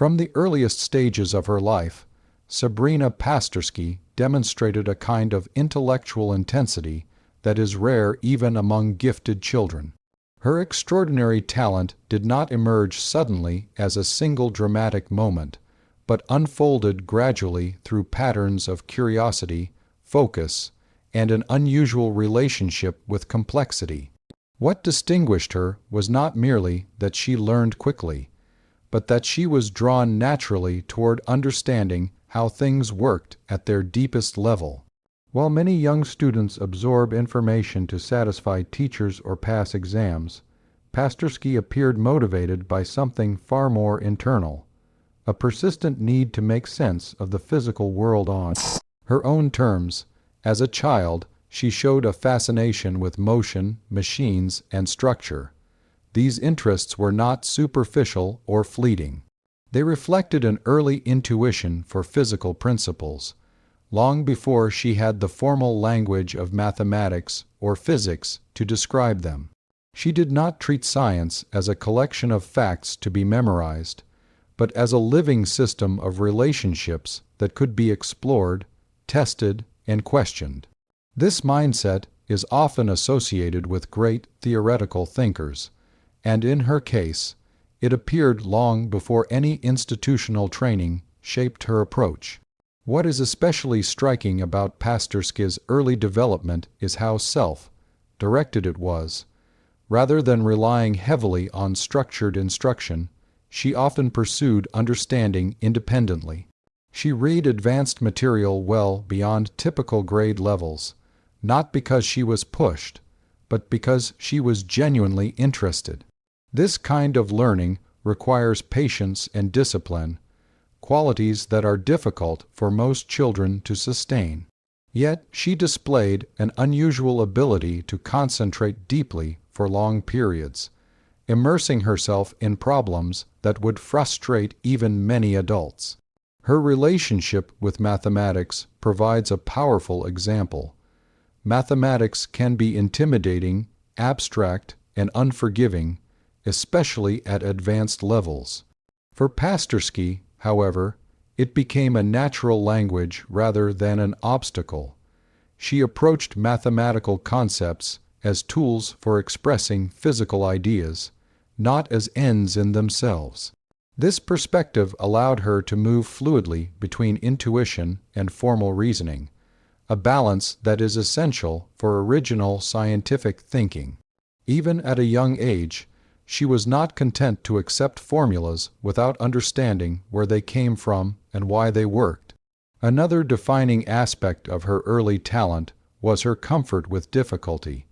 From the earliest stages of her life, Sabrina Pasterski demonstrated a kind of intellectual intensity that is rare even among gifted children. Her extraordinary talent did not emerge suddenly as a single dramatic moment, but unfolded gradually through patterns of curiosity, focus, and an unusual relationship with complexity. What distinguished her was not merely that she learned quickly, but that she was drawn naturally toward understanding how things worked at their deepest level. While many young students absorb information to satisfy teachers or pass exams, Pasterski appeared motivated by something far more internal, a persistent need to make sense of the physical world on her own terms. As a child, she showed a fascination with motion, machines, and structure. These interests were not superficial or fleeting. They reflected an early intuition for physical principles, long before she had the formal language of mathematics or physics to describe them. She did not treat science as a collection of facts to be memorized, but as a living system of relationships that could be explored, tested, and questioned. This mindset is often associated with great theoretical thinkers, and in her case, it appeared long before any institutional training shaped her approach. What is especially striking about Pasterski's early development is how self-directed it was. Rather than relying heavily on structured instruction, she often pursued understanding independently. She read advanced material well beyond typical grade levels, not because she was pushed, but because she was genuinely interested. This kind of learning requires patience and discipline, qualities that are difficult for most children to sustain. Yet she displayed an unusual ability to concentrate deeply for long periods, immersing herself in problems that would frustrate even many adults. Her relationship with mathematics provides a powerful example. Mathematics can be intimidating, abstract, and unforgiving, especially at advanced levels. For Pasterski, however, it became a natural language rather than an obstacle. She approached mathematical concepts as tools for expressing physical ideas, not as ends in themselves. This perspective allowed her to move fluidly between intuition and formal reasoning, a balance that is essential for original scientific thinking. Even at a young age, she was not content to accept formulas without understanding where they came from and why they worked. Another defining aspect of her early talent was her comfort with difficulty.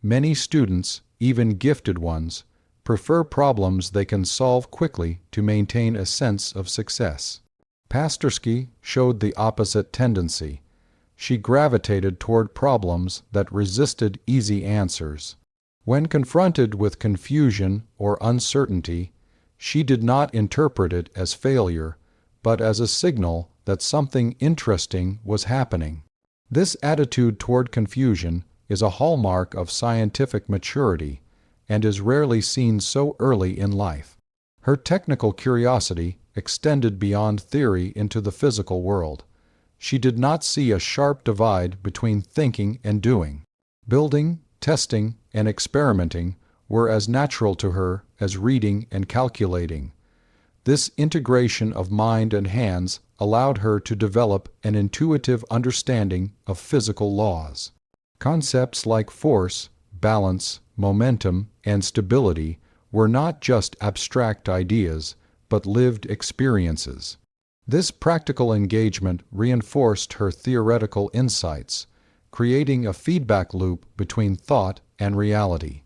Many students, even gifted ones, prefer problems they can solve quickly to maintain a sense of success. Pasterski showed the opposite tendency. She gravitated toward problems that resisted easy answers. When confronted with confusion or uncertainty, she did not interpret it as failure, but as a signal that something interesting was happening. This attitude toward confusion is a hallmark of scientific maturity and is rarely seen so early in life. Her technical curiosity extended beyond theory into the physical world. She did not see a sharp divide between thinking and doing. Building, testing, and experimenting were as natural to her as reading and calculating. This integration of mind and hands allowed her to develop an intuitive understanding of physical laws. Concepts like force, balance, momentum, and stability were not just abstract ideas, but lived experiences. This practical engagement reinforced her theoretical insights, creating a feedback loop between thought and reality.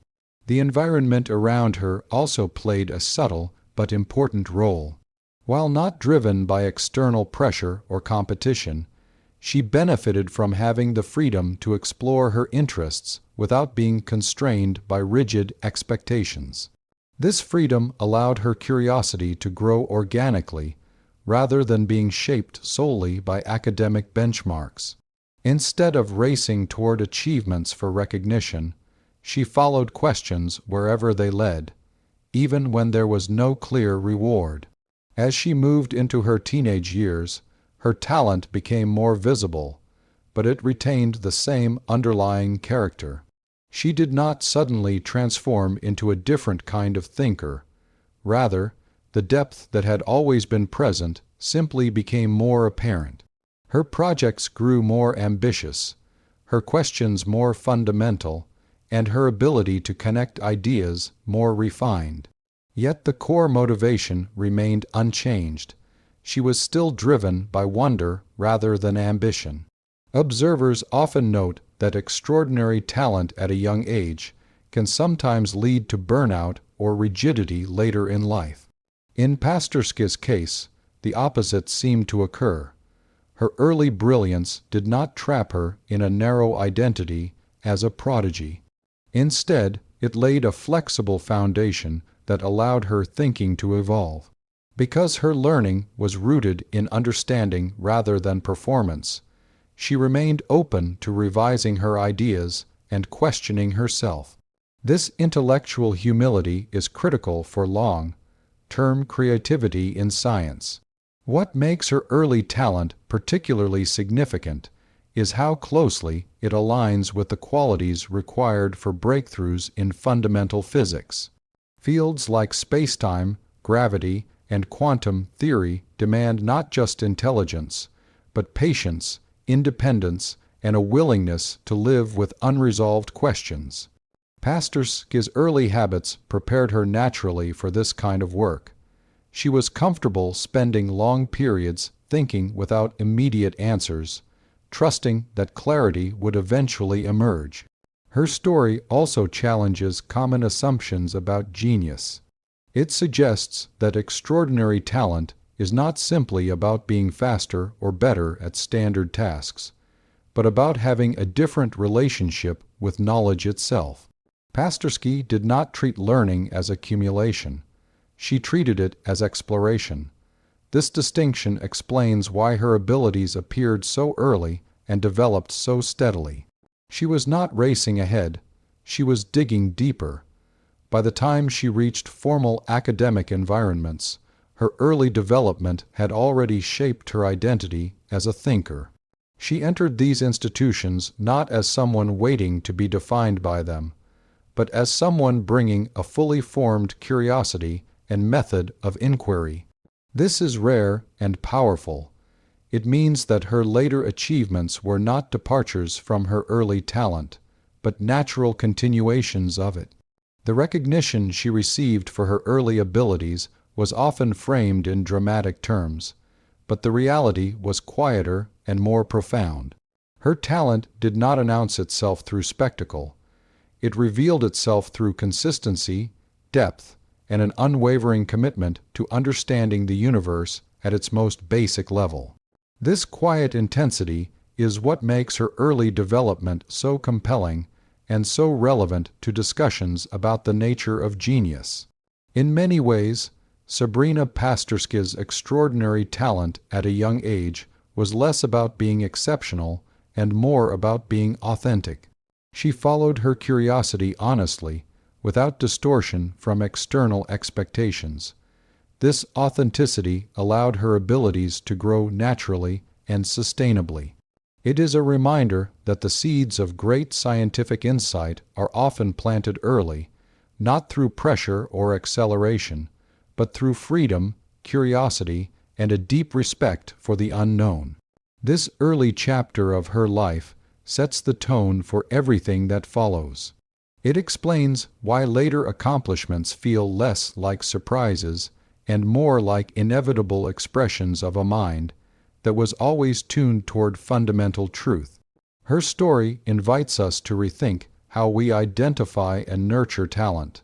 The environment around her also played a subtle but important role. While not driven by external pressure or competition, she benefited from having the freedom to explore her interests without being constrained by rigid expectations. This freedom allowed her curiosity to grow organically rather than being shaped solely by academic benchmarks. Instead of racing toward achievements for recognition, she followed questions wherever they led, even when there was no clear reward. As she moved into her teenage years, her talent became more visible, but it retained the same underlying character. She did not suddenly transform into a different kind of thinker. Rather, the depth that had always been present simply became more apparent. Her projects grew more ambitious, her questions more fundamental, and her ability to connect ideas more refined. Yet the core motivation remained unchanged. She was still driven by wonder rather than ambition. Observers often note that extraordinary talent at a young age can sometimes lead to burnout or rigidity later in life. In Pasterski's case, the opposite seemed to occur. Her early brilliance did not trap her in a narrow identity as a prodigy. Instead, it laid a flexible foundation that allowed her thinking to evolve. Because her learning was rooted in understanding rather than performance, she remained open to revising her ideas and questioning herself. This intellectual humility is critical for long-term creativity in science. What makes her early talent particularly significant is how closely it aligns with the qualities required for breakthroughs in fundamental physics. Fields like spacetime, gravity, and quantum theory demand not just intelligence, but patience, independence, and a willingness to live with unresolved questions. Pasterski's early habits prepared her naturally for this kind of work. She was comfortable spending long periods thinking without immediate answers, trusting that clarity would eventually emerge. Her story also challenges common assumptions about genius. It suggests that extraordinary talent is not simply about being faster or better at standard tasks, but about having a different relationship with knowledge itself. Pasterski did not treat learning as accumulation. She treated it as exploration. This distinction explains why her abilities appeared so early and developed so steadily. She was not racing ahead, she was digging deeper. By the time she reached formal academic environments, her early development had already shaped her identity as a thinker. She entered these institutions not as someone waiting to be defined by them, but as someone bringing a fully formed curiosity and method of inquiry. This is rare and powerful. It means that her later achievements were not departures from her early talent, but natural continuations of it. The recognition she received for her early abilities was often framed in dramatic terms, but the reality was quieter and more profound. Her talent did not announce itself through spectacle. It revealed itself through consistency, depth, and an unwavering commitment to understanding the universe at its most basic level. This quiet intensity is what makes her early development so compelling and so relevant to discussions about the nature of genius. In many ways, Sabrina Pasterski's extraordinary talent at a young age was less about being exceptional and more about being authentic. She followed her curiosity honestly, without distortion from external expectations. This authenticity allowed her abilities to grow naturally and sustainably. It is a reminder that the seeds of great scientific insight are often planted early, not through pressure or acceleration, but through freedom, curiosity, and a deep respect for the unknown. This early chapter of her life sets the tone for everything that follows. It explains why later accomplishments feel less like surprises and more like inevitable expressions of a mind that was always tuned toward fundamental truth. Her story invites us to rethink how we identify and nurture talent,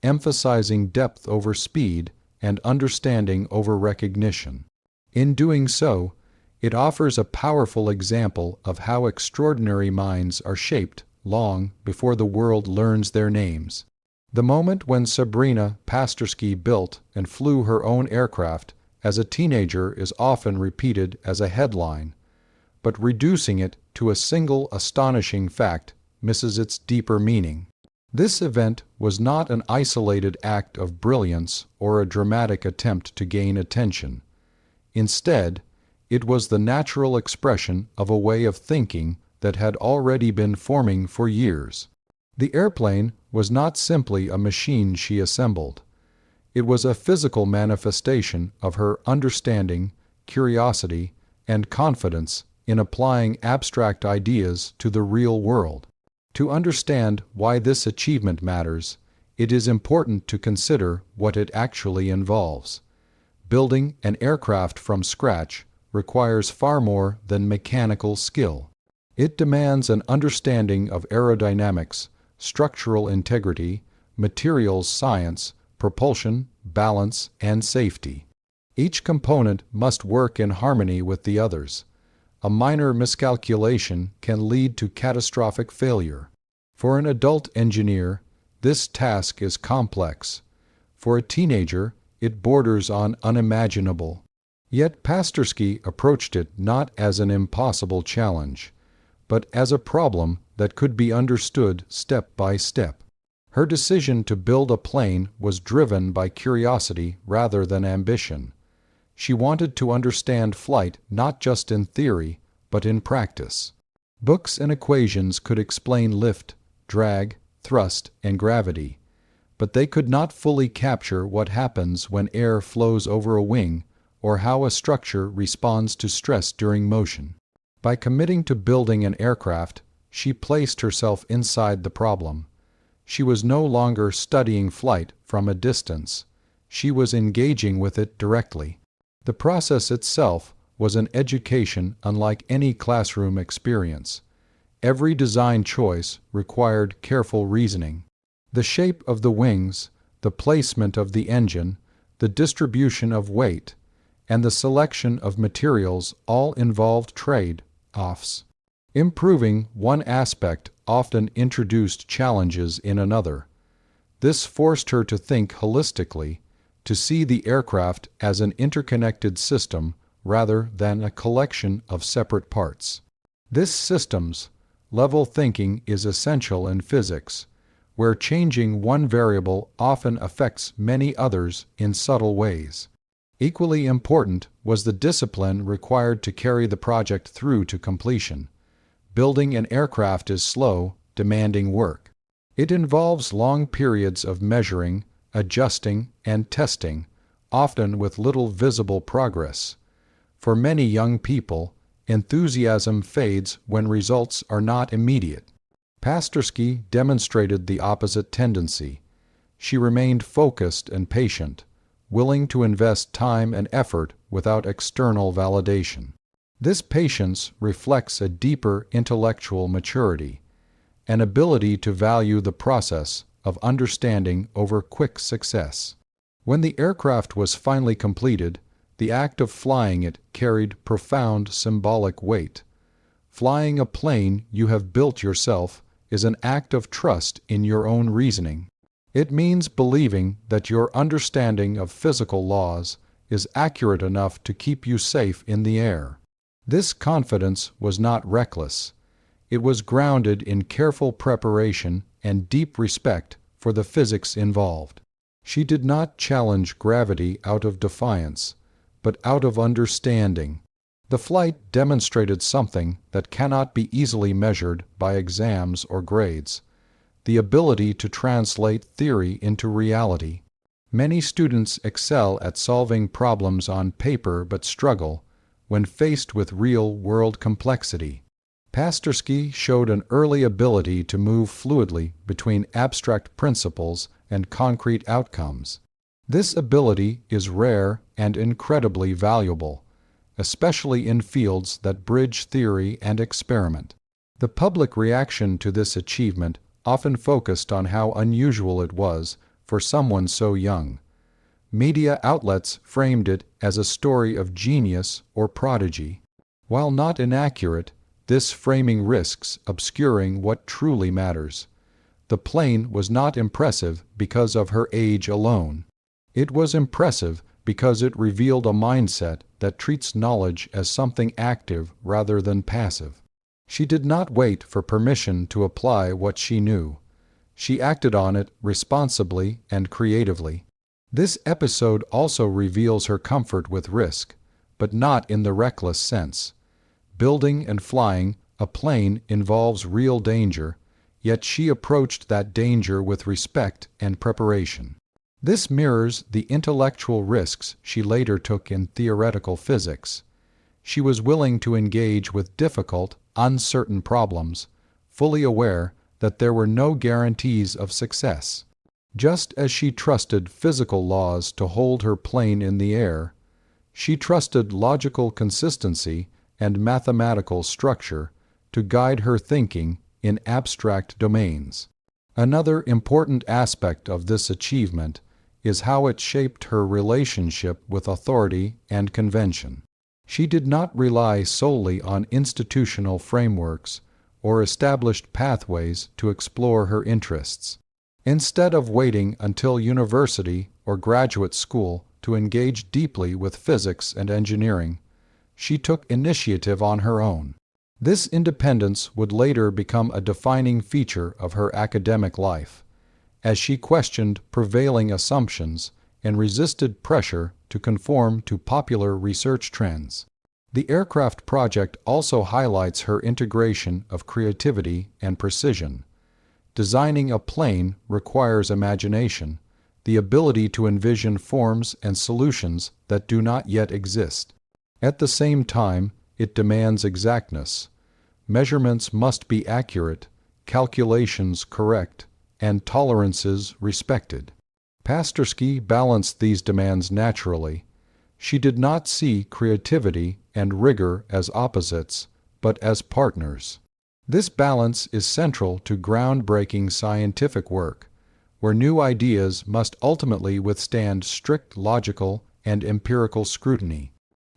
emphasizing depth over speed and understanding over recognition. In doing so, it offers a powerful example of how extraordinary minds are shaped long before the world learns their names. The moment when Sabrina Pasterski built and flew her own aircraft as a teenager is often repeated as a headline, but reducing it to a single astonishing fact misses its deeper meaning. This event was not an isolated act of brilliance or a dramatic attempt to gain attention. Instead, it was the natural expression of a way of thinking that had already been forming for years. The airplane was not simply a machine she assembled. It was a physical manifestation of her understanding, curiosity, and confidence in applying abstract ideas to the real world. To understand why this achievement matters, it is important to consider what it actually involves. Building an aircraft from scratch requires far more than mechanical skill. It demands an understanding of aerodynamics, structural integrity, materials science, propulsion, balance, and safety. Each component must work in harmony with the others. A minor miscalculation can lead to catastrophic failure. For an adult engineer, this task is complex. For a teenager, it borders on unimaginable. Yet Pasterski approached it not as an impossible challenge, but as a problem that could be understood step by step. Her decision to build a plane was driven by curiosity rather than ambition. She wanted to understand flight not just in theory, but in practice. Books and equations could explain lift, drag, thrust, and gravity, but they could not fully capture what happens when air flows over a wing or how a structure responds to stress during motion. By committing to building an aircraft, she placed herself inside the problem. She was no longer studying flight from a distance. She was engaging with it directly. The process itself was an education unlike any classroom experience. Every design choice required careful reasoning. The shape of the wings, the placement of the engine, the distribution of weight, and the selection of materials all involved trade-offs. Improving one aspect often introduced challenges in another. This forced her to think holistically, to see the aircraft as an interconnected system rather than a collection of separate parts. This systems-level thinking is essential in physics, where changing one variable often affects many others in subtle ways. Equally important was the discipline required to carry the project through to completion. Building an aircraft is slow, demanding work. It involves long periods of measuring, adjusting, and testing, often with little visible progress. For many young people, enthusiasm fades when results are not immediate. Pasterski demonstrated the opposite tendency. She remained focused and patient, willing to invest time and effort without external validation. This patience reflects a deeper intellectual maturity, an ability to value the process of understanding over quick success. When the aircraft was finally completed, the act of flying it carried profound symbolic weight. Flying a plane you have built yourself is an act of trust in your own reasoning. It means believing that your understanding of physical laws is accurate enough to keep you safe in the air. This confidence was not reckless. It was grounded in careful preparation and deep respect for the physics involved. She did not challenge gravity out of defiance, but out of understanding. The flight demonstrated something that cannot be easily measured by exams or grades: the ability to translate theory into reality. Many students excel at solving problems on paper but struggle when faced with real-world complexity. Pasterski showed an early ability to move fluidly between abstract principles and concrete outcomes. This ability is rare and incredibly valuable, especially in fields that bridge theory and experiment. The public reaction to this achievement often focused on how unusual it was for someone so young. Media outlets framed it as a story of genius or prodigy. While not inaccurate, this framing risks obscuring what truly matters. The plane was not impressive because of her age alone. It was impressive because it revealed a mindset that treats knowledge as something active rather than passive. She did not wait for permission to apply what she knew. she acted on it responsibly and creatively. This episode also reveals her comfort with risk, but not in the reckless sense. Building and flying a plane involves real danger, yet she approached that danger with respect and preparation. This mirrors the intellectual risks she later took in theoretical physics. She was willing to engage with difficult, uncertain problems, fully aware that there were no guarantees of success. Just as she trusted physical laws to hold her plane in the air, she trusted logical consistency and mathematical structure to guide her thinking in abstract domains. Another important aspect of this achievement is how it shaped her relationship with authority and convention. She did not rely solely on institutional frameworks or established pathways to explore her interests. Instead of waiting until university or graduate school to engage deeply with physics and engineering, she took initiative on her own. This independence would later become a defining feature of her academic life, as she questioned prevailing assumptions and resisted pressure to conform to popular research trends. The aircraft project also highlights her integration of creativity and precision. Designing a plane requires imagination, the ability to envision forms and solutions that do not yet exist. At the same time, it demands exactness. Measurements must be accurate, calculations correct, and tolerances respected. Pasterski balanced these demands naturally. She did not see creativity and rigor as opposites, but as partners. This balance is central to groundbreaking scientific work, where new ideas must ultimately withstand strict logical and empirical scrutiny.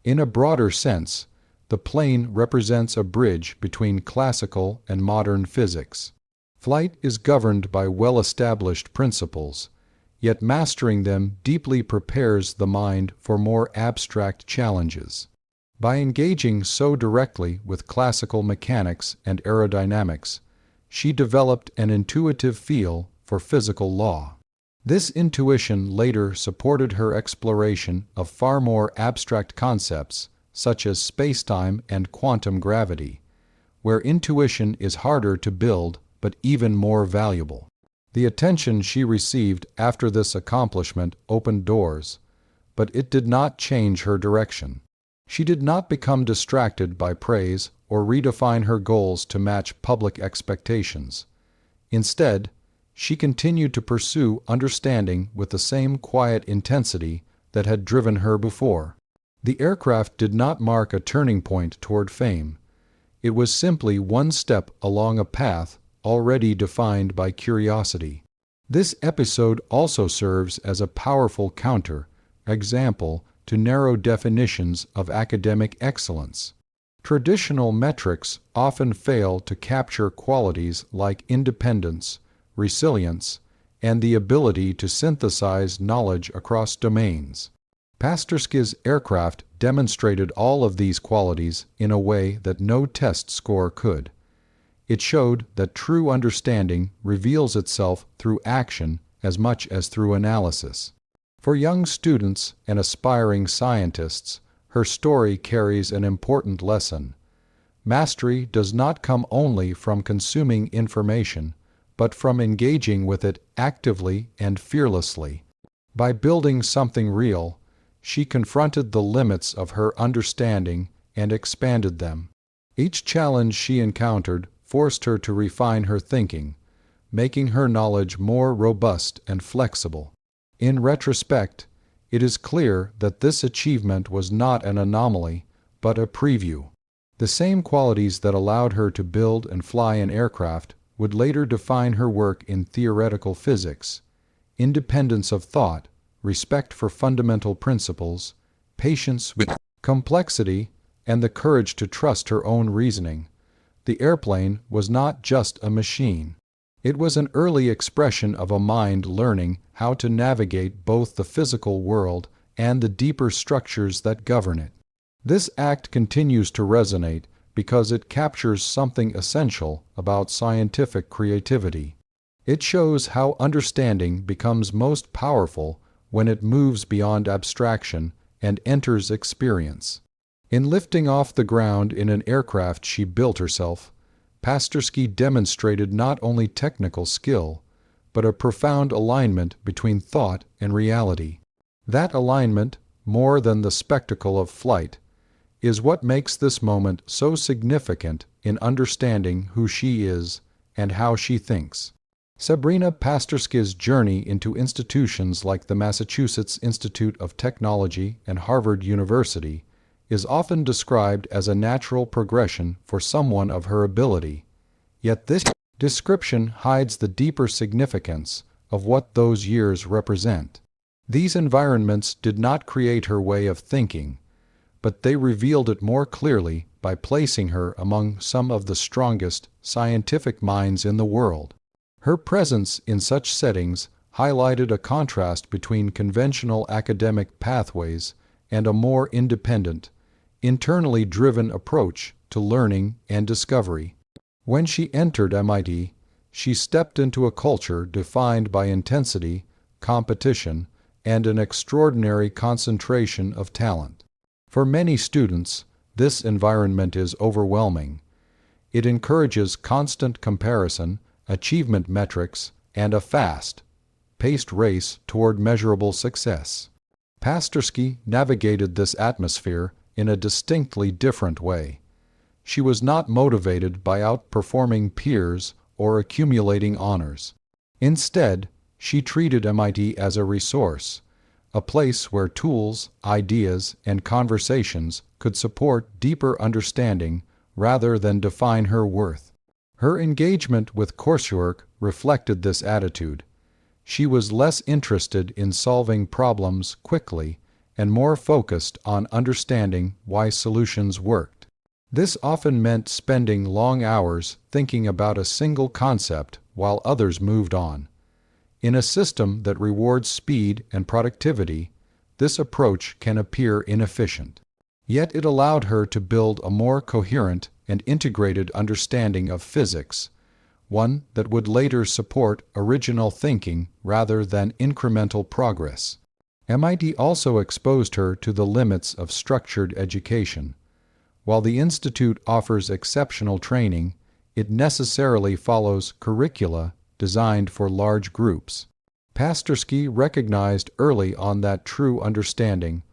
In a broader sense, the plane represents a bridge between classical and modern physics. Flight is governed by well-established principles, yet mastering them deeply prepares the mind for more abstract challenges. By engaging so directly with classical mechanics and aerodynamics, she developed an intuitive feel for physical law. This intuition later supported her exploration of far more abstract concepts, such as spacetime and quantum gravity, where intuition is harder to build but even more valuable. The attention she received after this accomplishment opened doors, but it did not change her direction. She did not become distracted by praise or redefine her goals to match public expectations. Instead, she continued to pursue understanding with the same quiet intensity that had driven her before. The aircraft did not mark a turning point toward fame. It was simply one step along a path already defined by curiosity. This episode also serves as a powerful counter-example to narrow definitions of academic excellence. Traditional metrics often fail to capture qualities like independence, resilience, and the ability to synthesize knowledge across domains. Pasterski's aircraft demonstrated all of these qualities in a way that no test score could. It showed that true understanding reveals itself through action as much as through analysis. For young students and aspiring scientists, her story carries an important lesson. Mastery does not come only from consuming information, but from engaging with it actively and fearlessly. By building something real, she confronted the limits of her understanding and expanded them. Each challenge she encountered forced her to refine her thinking, making her knowledge more robust and flexible. In retrospect, it is clear that this achievement was not an anomaly, but a preview. The same qualities that allowed her to build and fly an aircraft would later define her work in theoretical physics: independence of thought, respect for fundamental principles, patience with complexity, and the courage to trust her own reasoning. The airplane was not just a machine. It was an early expression of a mind learning how to navigate both the physical world and the deeper structures that govern it. This act continues to resonate because it captures something essential about scientific creativity. It shows how understanding becomes most powerful when it moves beyond abstraction and enters experience. In lifting off the ground in an aircraft she built herself, Pasterski demonstrated not only technical skill, but a profound alignment between thought and reality. That alignment, more than the spectacle of flight, is what makes this moment so significant in understanding who she is and how she thinks. Sabrina Pasterski's journey into institutions like the Massachusetts Institute of Technology and Harvard University is often described as a natural progression for someone of her ability, yet this description hides the deeper significance of what those years represent. These environments did not create her way of thinking, but they revealed it more clearly by placing her among some of the strongest scientific minds in the world. Her presence in such settings highlighted a contrast between conventional academic pathways and a more independent, internally driven approach to learning and discovery. When she entered MIT, she stepped into a culture defined by intensity, competition, and an extraordinary concentration of talent. For many students, this environment is overwhelming. It encourages constant comparison, achievement metrics, and a fast-paced race toward measurable success. Pasterski navigated this atmosphere in a distinctly different way. She was not motivated by outperforming peers or accumulating honors. Instead, she treated MIT as a resource, a place where tools, ideas, and conversations could support deeper understanding rather than define her worth. Her engagement with coursework reflected this attitude. She was less interested in solving problems quickly and more focused on understanding why solutions worked. This often meant spending long hours thinking about a single concept while others moved on. In a system that rewards speed and productivity, this approach can appear inefficient. Yet it allowed her to build a more coherent and integrated understanding of physics, one that would later support original thinking rather than incremental progress. MIT also exposed her to the limits of structured education. While the institute offers exceptional training, it necessarily follows curricula designed for large groups. Pasterski recognized early on that true understanding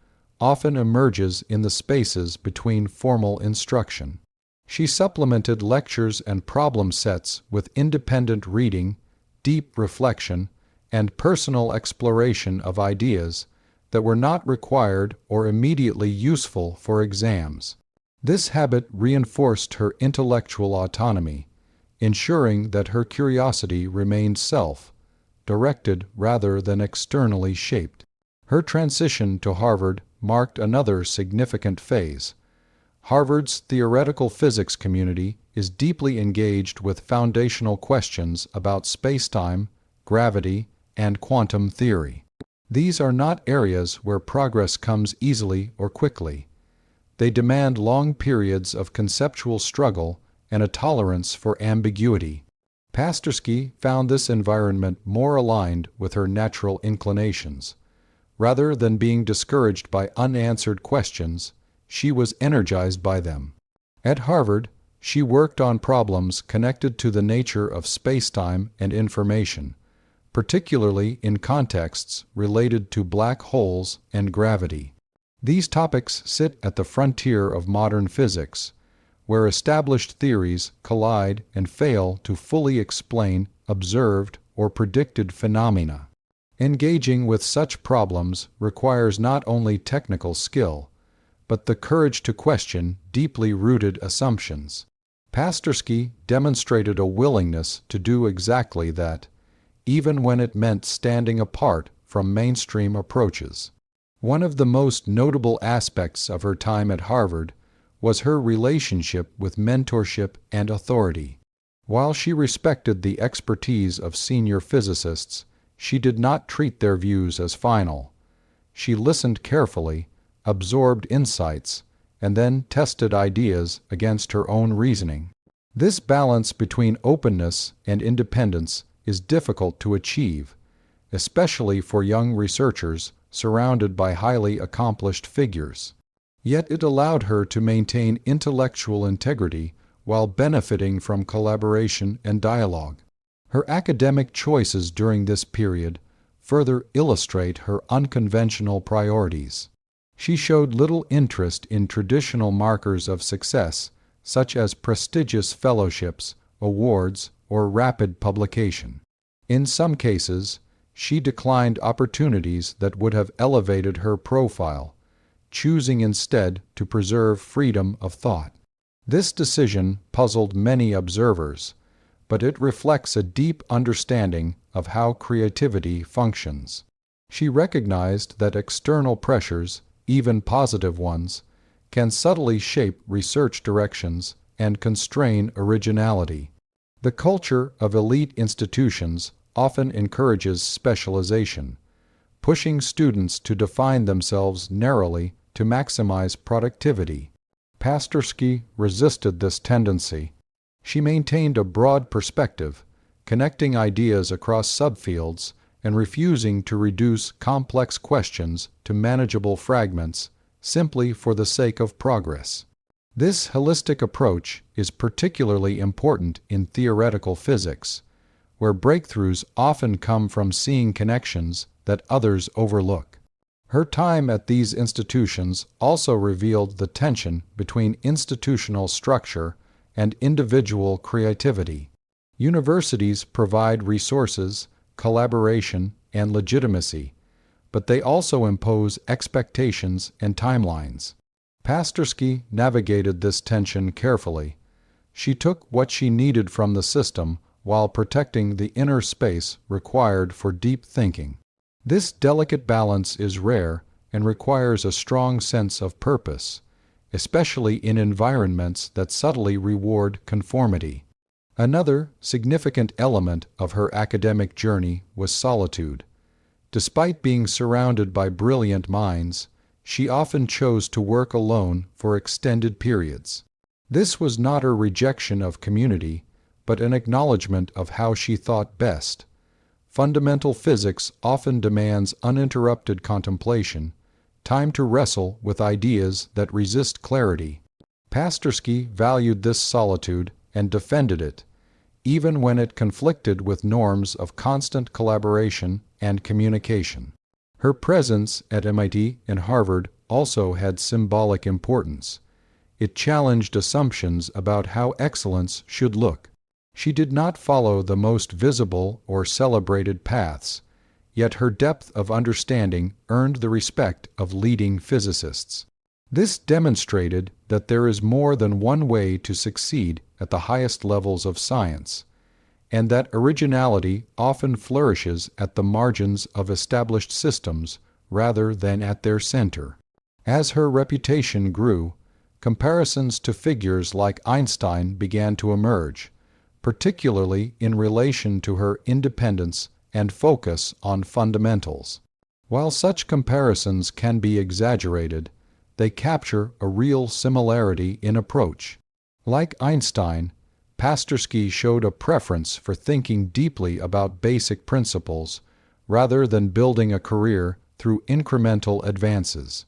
often emerges in the spaces between formal instruction. She supplemented lectures and problem sets with independent reading, deep reflection, and personal exploration of ideas that were not required or immediately useful for exams. This habit reinforced her intellectual autonomy, ensuring that her curiosity remained self-directed rather than externally shaped. Her transition to Harvard marked another significant phase. Harvard's theoretical physics community is deeply engaged with foundational questions about spacetime, gravity, and quantum theory. These are not areas where progress comes easily or quickly. They demand long periods of conceptual struggle and a tolerance for ambiguity. Pasterski found this environment more aligned with her natural inclinations. Rather than being discouraged by unanswered questions, she was energized by them. At Harvard, she worked on problems connected to the nature of spacetime and information, particularly in contexts related to black holes and gravity. These topics sit at the frontier of modern physics, where established theories collide and fail to fully explain observed or predicted phenomena. Engaging with such problems requires not only technical skill, but the courage to question deeply rooted assumptions. Pasterski demonstrated a willingness to do exactly that, even when it meant standing apart from mainstream approaches. One of the most notable aspects of her time at Harvard was her relationship with mentorship and authority. While she respected the expertise of senior physicists, she did not treat their views as final. She listened carefully, absorbed insights, and then tested ideas against her own reasoning. This balance between openness and independence is difficult to achieve, especially for young researchers surrounded by highly accomplished figures. Yet it allowed her to maintain intellectual integrity while benefiting from collaboration and dialogue. Her academic choices during this period further illustrate her unconventional priorities. She showed little interest in traditional markers of success, such as prestigious fellowships, awards, or rapid publication. In some cases, she declined opportunities that would have elevated her profile, choosing instead to preserve freedom of thought. This decision puzzled many observers, but it reflects a deep understanding of how creativity functions. She recognized that external pressures, even positive ones, can subtly shape research directions and constrain originality. The culture of elite institutions often encourages specialization, pushing students to define themselves narrowly to maximize productivity. Pasterski resisted this tendency. She maintained a broad perspective, connecting ideas across subfields and refusing to reduce complex questions to manageable fragments simply for the sake of progress. This holistic approach is particularly important in theoretical physics, where breakthroughs often come from seeing connections that others overlook. Her time at these institutions also revealed the tension between institutional structure and individual creativity. Universities provide resources, collaboration, and legitimacy, but they also impose expectations and timelines. Pasterski navigated this tension carefully. She took what she needed from the system while protecting the inner space required for deep thinking. This delicate balance is rare and requires a strong sense of purpose, especially in environments that subtly reward conformity. Another significant element of her academic journey was solitude. Despite being surrounded by brilliant minds, she often chose to work alone for extended periods. This was not a rejection of community, but an acknowledgement of how she thought best. Fundamental physics often demands uninterrupted contemplation, time to wrestle with ideas that resist clarity. Pasterski valued this solitude and defended it, even when it conflicted with norms of constant collaboration and communication. Her presence at MIT and Harvard also had symbolic importance. It challenged assumptions about how excellence should look. She did not follow the most visible or celebrated paths, yet her depth of understanding earned the respect of leading physicists. This demonstrated that there is more than one way to succeed at the highest levels of science, and that originality often flourishes at the margins of established systems rather than at their center. As her reputation grew, comparisons to figures like Einstein began to emerge, particularly in relation to her independence and focus on fundamentals. While such comparisons can be exaggerated, they capture a real similarity in approach. Like Einstein, Pasterski showed a preference for thinking deeply about basic principles rather than building a career through incremental advances.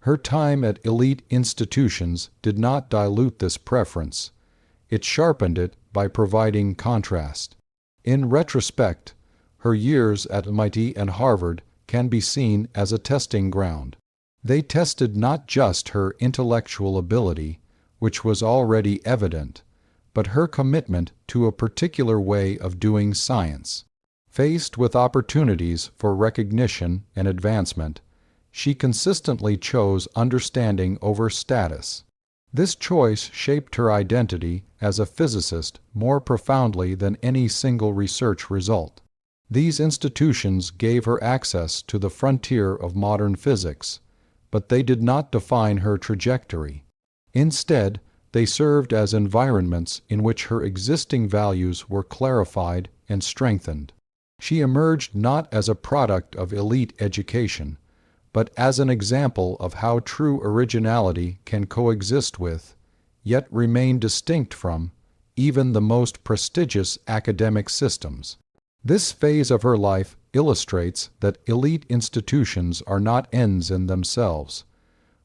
Her time at elite institutions did not dilute this preference. It sharpened it by providing contrast. In retrospect, her years at MIT and Harvard can be seen as a testing ground. They tested not just her intellectual ability, which was already evident, but her commitment to a particular way of doing science. Faced with opportunities for recognition and advancement, she consistently chose understanding over status. This choice shaped her identity as a physicist more profoundly than any single research result. These institutions gave her access to the frontier of modern physics, but they did not define her trajectory. Instead, they served as environments in which her existing values were clarified and strengthened. She emerged not as a product of elite education, but as an example of how true originality can coexist with, yet remain distinct from, even the most prestigious academic systems. This phase of her life illustrates that elite institutions are not ends in themselves.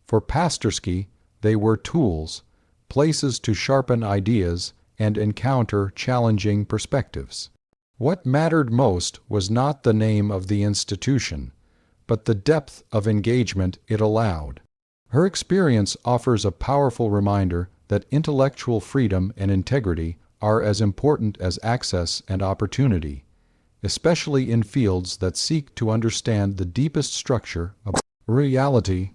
For Pasterski, they were tools, places to sharpen ideas and encounter challenging perspectives. What mattered most was not the name of the institution, but the depth of engagement it allowed. Her experience offers a powerful reminder that intellectual freedom and integrity are as important as access and opportunity, especially in fields that seek to understand the deepest structure of reality.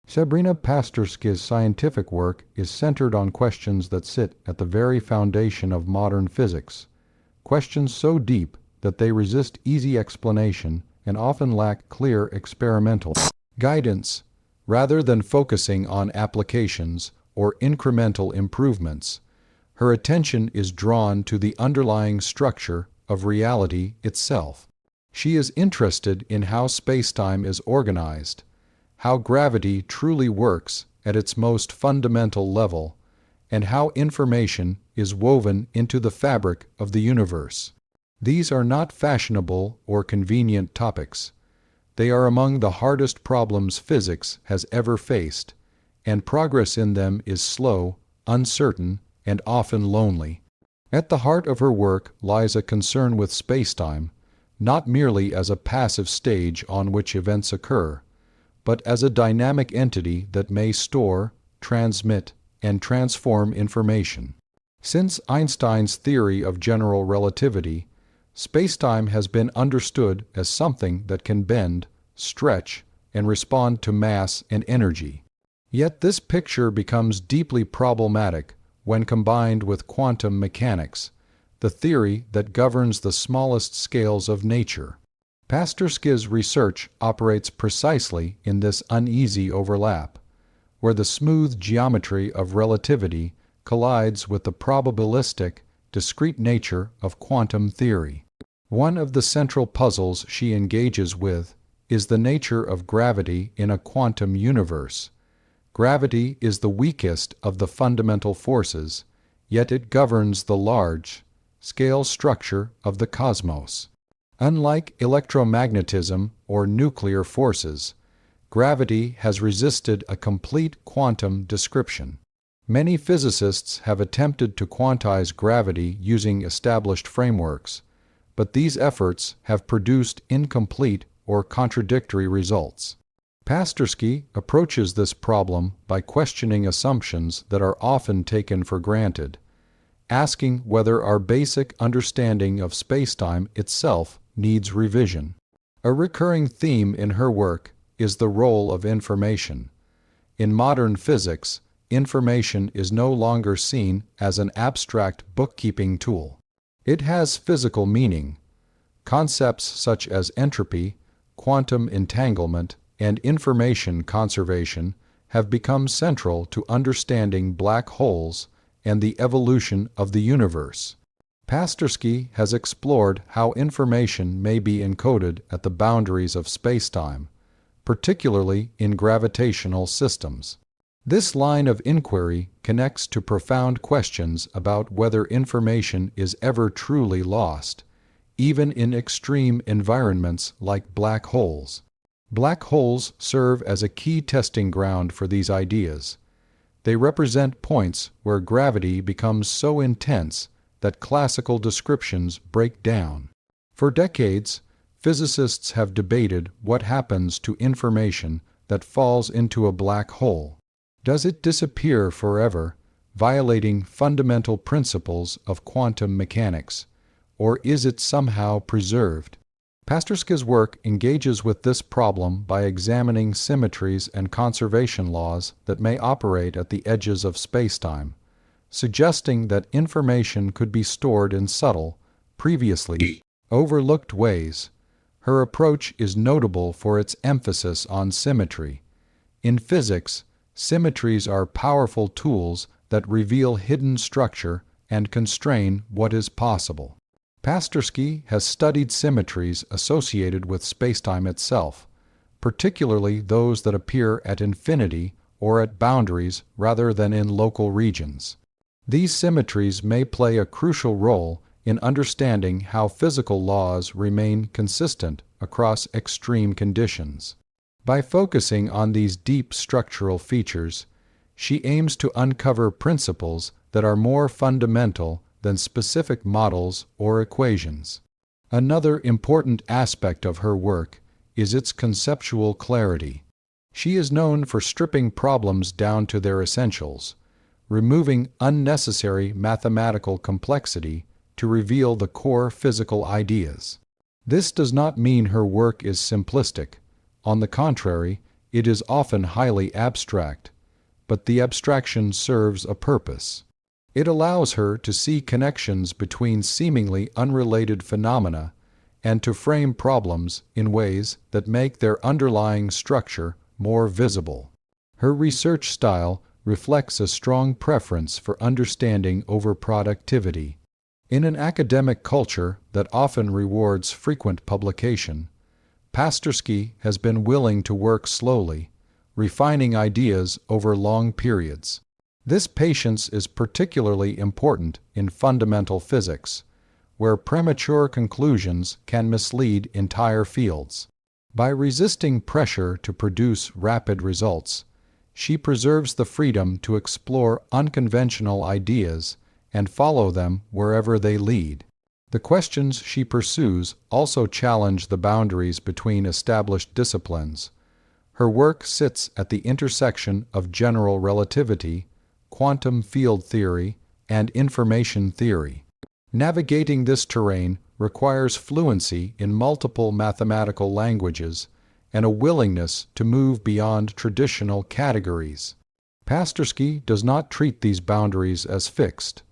Sabrina Pasterski's scientific work is centered on questions that sit at the very foundation of modern physics, questions so deep that they resist easy explanation and often lack clear experimental guidance. Rather than focusing on applications or incremental improvements, her attention is drawn to the underlying structure of reality itself. She is interested in how spacetime is organized, how gravity truly works at its most fundamental level, and how information is woven into the fabric of the universe. These are not fashionable or convenient topics. They are among the hardest problems physics has ever faced, and progress in them is slow, uncertain, and often lonely. At the heart of her work lies a concern with spacetime, not merely as a passive stage on which events occur, but as a dynamic entity that may store, transmit, and transform information. Since Einstein's theory of general relativity, spacetime has been understood as something that can bend, stretch, and respond to mass and energy. Yet this picture becomes deeply problematic when combined with quantum mechanics, the theory that governs the smallest scales of nature. Pasterski's research operates precisely in this uneasy overlap, where the smooth geometry of relativity collides with the probabilistic, discrete nature of quantum theory. One of the central puzzles she engages with is the nature of gravity in a quantum universe. Gravity is the weakest of the fundamental forces, yet it governs the large-scale structure of the cosmos. Unlike electromagnetism or nuclear forces, gravity has resisted a complete quantum description. Many physicists have attempted to quantize gravity using established frameworks, but these efforts have produced incomplete or contradictory results. Pasterski approaches this problem by questioning assumptions that are often taken for granted, asking whether our basic understanding of spacetime itself needs revision. A recurring theme in her work is the role of information. In modern physics, information is no longer seen as an abstract bookkeeping tool. It has physical meaning. Concepts such as entropy, quantum entanglement, and information conservation have become central to understanding black holes and the evolution of the universe. Pasterski has explored how information may be encoded at the boundaries of spacetime, particularly in gravitational systems. This line of inquiry connects to profound questions about whether information is ever truly lost, even in extreme environments like black holes. Black holes serve as a key testing ground for these ideas. They represent points where gravity becomes so intense that classical descriptions break down. For decades, physicists have debated what happens to information that falls into a black hole. Does it disappear forever, violating fundamental principles of quantum mechanics, or is it somehow preserved? Pasterski's work engages with this problem by examining symmetries and conservation laws that may operate at the edges of spacetime, suggesting that information could be stored in subtle, previously overlooked ways. Her approach is notable for its emphasis on symmetry. In physics, symmetries are powerful tools that reveal hidden structure and constrain what is possible. Pasterski has studied symmetries associated with spacetime itself, particularly those that appear at infinity or at boundaries rather than in local regions. These symmetries may play a crucial role in understanding how physical laws remain consistent across extreme conditions. By focusing on these deep structural features, she aims to uncover principles that are more fundamental than specific models or equations. Another important aspect of her work is its conceptual clarity. She is known for stripping problems down to their essentials, removing unnecessary mathematical complexity to reveal the core physical ideas. This does not mean her work is simplistic. On the contrary, it is often highly abstract, but the abstraction serves a purpose. It allows her to see connections between seemingly unrelated phenomena and to frame problems in ways that make their underlying structure more visible. Her research style reflects a strong preference for understanding over productivity. In an academic culture that often rewards frequent publication, Pasterski has been willing to work slowly, refining ideas over long periods. This patience is particularly important in fundamental physics, where premature conclusions can mislead entire fields. By resisting pressure to produce rapid results, she preserves the freedom to explore unconventional ideas and follow them wherever they lead. The questions she pursues also challenge the boundaries between established disciplines. Her work sits at the intersection of general relativity, quantum field theory, and information theory. Navigating this terrain requires fluency in multiple mathematical languages and a willingness to move beyond traditional categories. Pasterski does not treat these boundaries as fixed.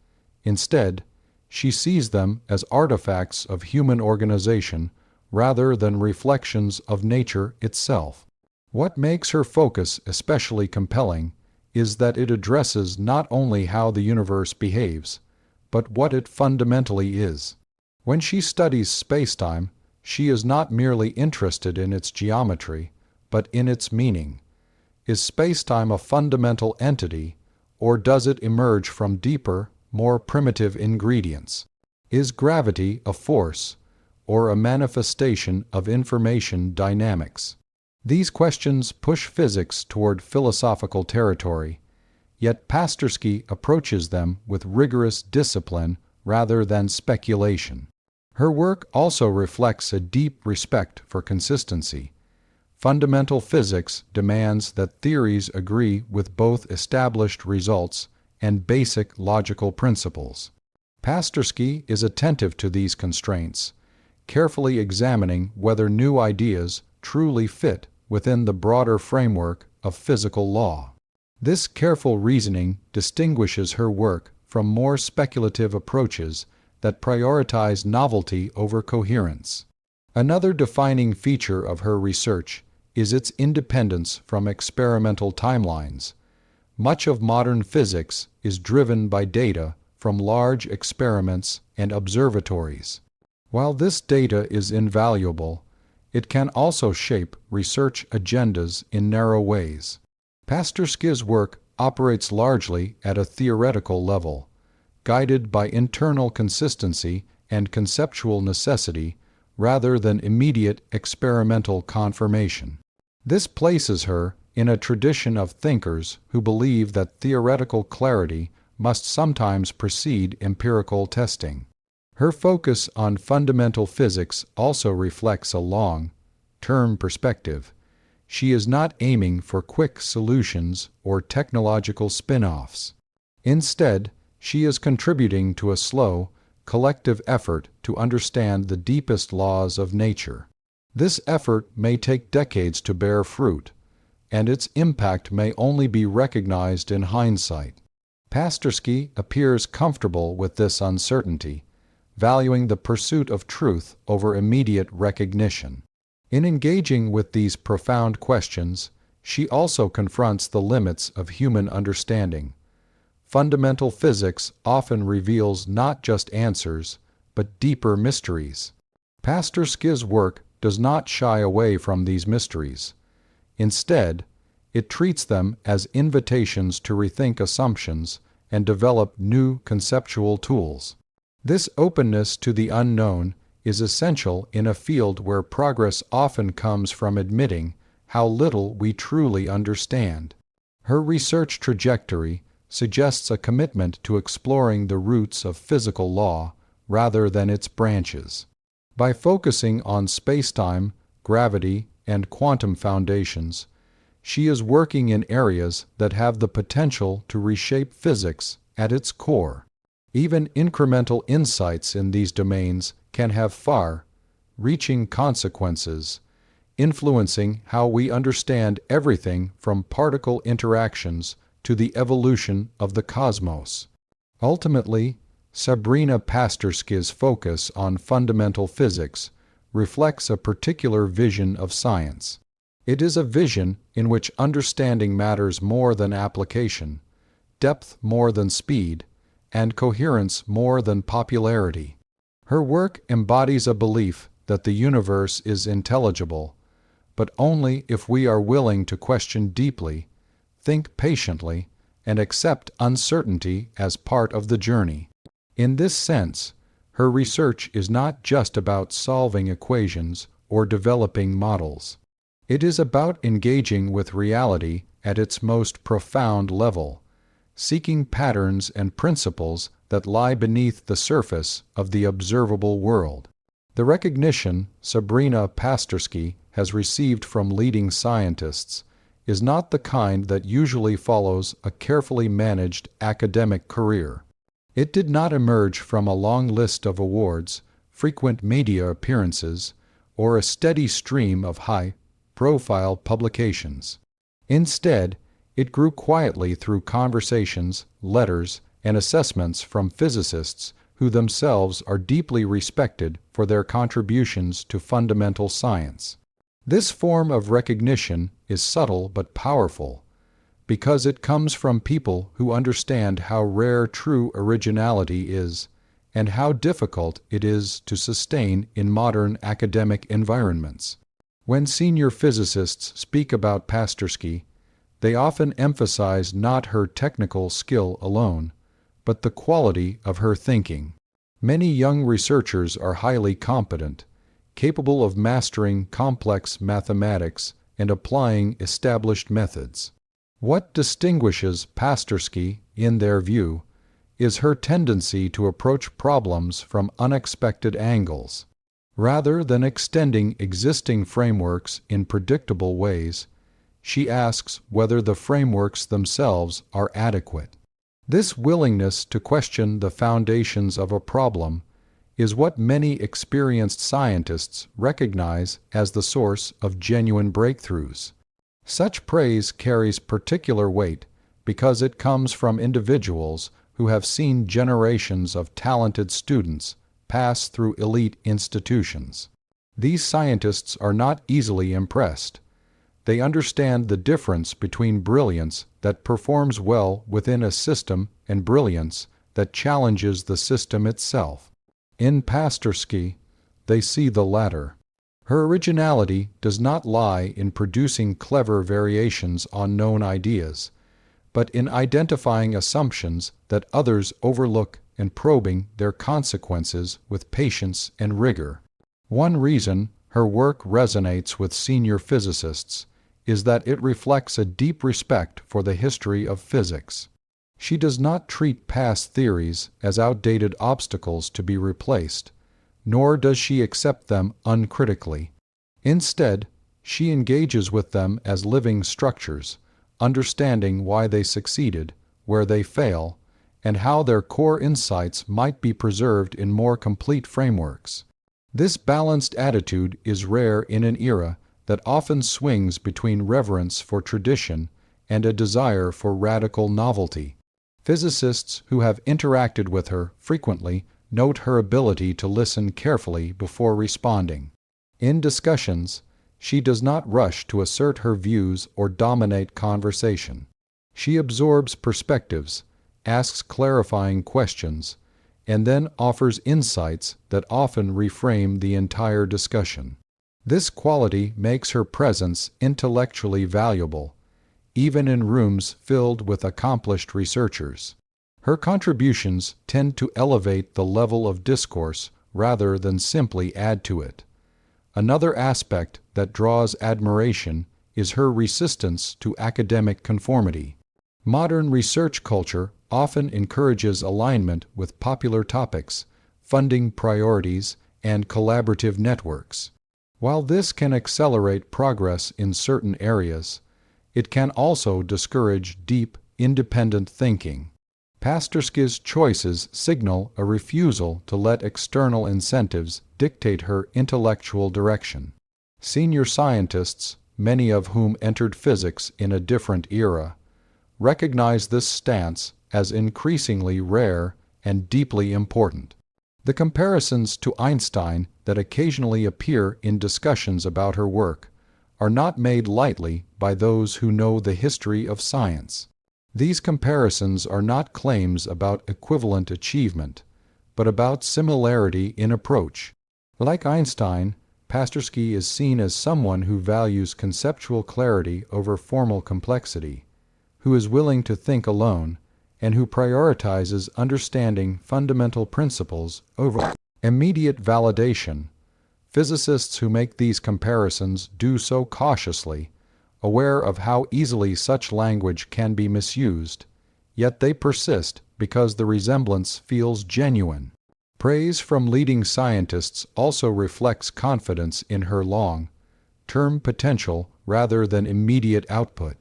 Instead, she sees them as artifacts of human organization rather than reflections of nature itself. What makes her focus especially compelling is that it addresses not only how the universe behaves, but what it fundamentally is. When she studies spacetime, she is not merely interested in its geometry, but in its meaning. Is spacetime a fundamental entity, or does it emerge from deeper, more primitive ingredients? Is gravity a force, or a manifestation of information dynamics? These questions push physics toward philosophical territory, yet Pasterski approaches them with rigorous discipline rather than speculation. Her work also reflects a deep respect for consistency. Fundamental physics demands that theories agree with both established results and basic logical principles. Pasterski is attentive to these constraints, carefully examining whether new ideas truly fit within the broader framework of physical law. This careful reasoning distinguishes her work from more speculative approaches that prioritize novelty over coherence. Another defining feature of her research is its independence from experimental timelines. Much of modern physics is driven by data from large experiments and observatories. While this data is invaluable, it can also shape research agendas in narrow ways. Pasterski's work operates largely at a theoretical level, guided by internal consistency and conceptual necessity rather than immediate experimental confirmation. This places her in a tradition of thinkers who believe that theoretical clarity must sometimes precede empirical testing. Her focus on fundamental physics also reflects a long-term perspective. She is not aiming for quick solutions or technological spin-offs. Instead, she is contributing to a slow, collective effort to understand the deepest laws of nature. This effort may take decades to bear fruit, and its impact may only be recognized in hindsight. Pasterski appears comfortable with this uncertainty, valuing the pursuit of truth over immediate recognition. In engaging with these profound questions, she also confronts the limits of human understanding. Fundamental physics often reveals not just answers, but deeper mysteries. Pasterski's work does not shy away from these mysteries. Instead, it treats them as invitations to rethink assumptions and develop new conceptual tools. This openness to the unknown is essential in a field where progress often comes from admitting how little we truly understand. Her research trajectory suggests a commitment to exploring the roots of physical law rather than its branches. By focusing on spacetime, gravity, and quantum foundations, she is working in areas that have the potential to reshape physics at its core. Even incremental insights in these domains can have far-reaching consequences, influencing how we understand everything from particle interactions to the evolution of the cosmos. Ultimately, Sabrina Pasterski's focus on fundamental physics reflects a particular vision of science. It is a vision in which understanding matters more than application, depth more than speed, and coherence more than popularity. Her work embodies a belief that the universe is intelligible, but only if we are willing to question deeply, think patiently, and accept uncertainty as part of the journey. In this sense, her research is not just about solving equations or developing models. It is about engaging with reality at its most profound level, seeking patterns and principles that lie beneath the surface of the observable world. The recognition Sabrina Pasterski has received from leading scientists is not the kind that usually follows a carefully managed academic career. It did not emerge from a long list of awards, frequent media appearances, or a steady stream of high-profile publications. Instead, it grew quietly through conversations, letters, and assessments from physicists who themselves are deeply respected for their contributions to fundamental science. This form of recognition is subtle but powerful, because it comes from people who understand how rare true originality is and how difficult it is to sustain in modern academic environments. When senior physicists speak about Pasterski, they often emphasize not her technical skill alone, but the quality of her thinking. Many young researchers are highly competent, capable of mastering complex mathematics and applying established methods. What distinguishes Pasterski, in their view, is her tendency to approach problems from unexpected angles. Rather than extending existing frameworks in predictable ways, she asks whether the frameworks themselves are adequate. This willingness to question the foundations of a problem is what many experienced scientists recognize as the source of genuine breakthroughs. Such praise carries particular weight because it comes from individuals who have seen generations of talented students pass through elite institutions. These scientists are not easily impressed. They understand the difference between brilliance that performs well within a system and brilliance that challenges the system itself. In Pasterski, they see the latter. Her originality does not lie in producing clever variations on known ideas, but in identifying assumptions that others overlook and probing their consequences with patience and rigor. One reason her work resonates with senior physicists is that it reflects a deep respect for the history of physics. She does not treat past theories as outdated obstacles to be replaced, nor does she accept them uncritically. Instead, she engages with them as living structures, understanding why they succeeded, where they fail, and how their core insights might be preserved in more complete frameworks. This balanced attitude is rare in an era that often swings between reverence for tradition and a desire for radical novelty. Physicists who have interacted with her frequently note her ability to listen carefully before responding. In discussions, she does not rush to assert her views or dominate conversation. She absorbs perspectives, asks clarifying questions, and then offers insights that often reframe the entire discussion. This quality makes her presence intellectually valuable, even in rooms filled with accomplished researchers. Her contributions tend to elevate the level of discourse rather than simply add to it. Another aspect that draws admiration is her resistance to academic conformity. Modern research culture often encourages alignment with popular topics, funding priorities, and collaborative networks. While this can accelerate progress in certain areas, it can also discourage deep, independent thinking. Pasterski's choices signal a refusal to let external incentives dictate her intellectual direction. Senior scientists, many of whom entered physics in a different era, recognize this stance as increasingly rare and deeply important. The comparisons to Einstein that occasionally appear in discussions about her work are not made lightly by those who know the history of science. These comparisons are not claims about equivalent achievement, but about similarity in approach. Like Einstein, Pasterski is seen as someone who values conceptual clarity over formal complexity, who is willing to think alone, and who prioritizes understanding fundamental principles over immediate validation. Physicists who make these comparisons do so cautiously, aware of how easily such language can be misused, yet they persist because the resemblance feels genuine. Praise from leading scientists also reflects confidence in her long-term potential rather than immediate output.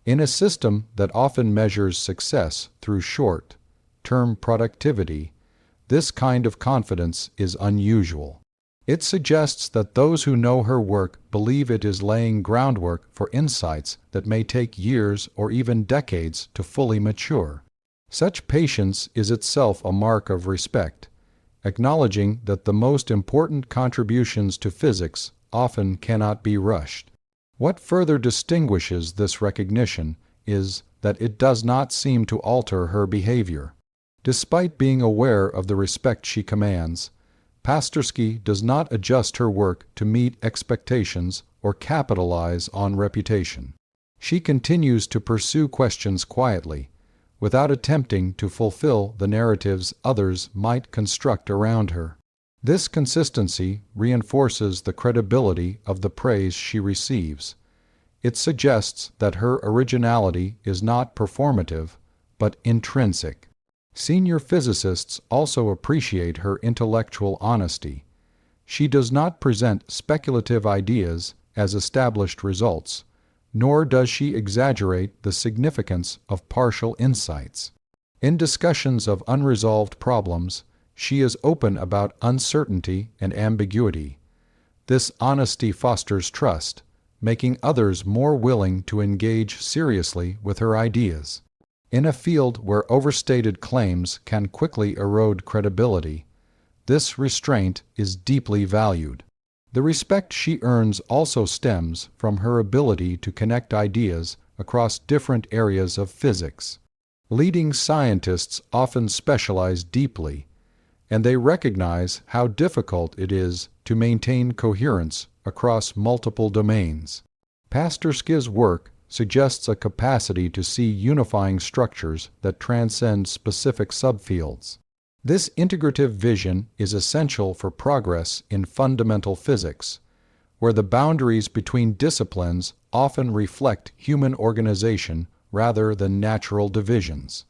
In a system that often measures success through short-term productivity, this kind of confidence is unusual. It suggests that those who know her work believe it is laying groundwork for insights that may take years or even decades to fully mature. Such patience is itself a mark of respect, acknowledging that the most important contributions to physics often cannot be rushed. What further distinguishes this recognition is that it does not seem to alter her behavior. Despite being aware of the respect she commands, Pasterski does not adjust her work to meet expectations or capitalize on reputation. She continues to pursue questions quietly, without attempting to fulfill the narratives others might construct around her. This consistency reinforces the credibility of the praise she receives. It suggests that her originality is not performative, but intrinsic. Senior physicists also appreciate her intellectual honesty. She does not present speculative ideas as established results, nor does she exaggerate the significance of partial insights. In discussions of unresolved problems, she is open about uncertainty and ambiguity. This honesty fosters trust, making others more willing to engage seriously with her ideas. In a field where overstated claims can quickly erode credibility, this restraint is deeply valued. The respect she earns also stems from her ability to connect ideas across different areas of physics. Leading scientists often specialize deeply, and they recognize how difficult it is to maintain coherence across multiple domains. Pasterski's work suggests a capacity to see unifying structures that transcend specific subfields. This integrative vision is essential for progress in fundamental physics, where the boundaries between disciplines often reflect human organization rather than natural divisions.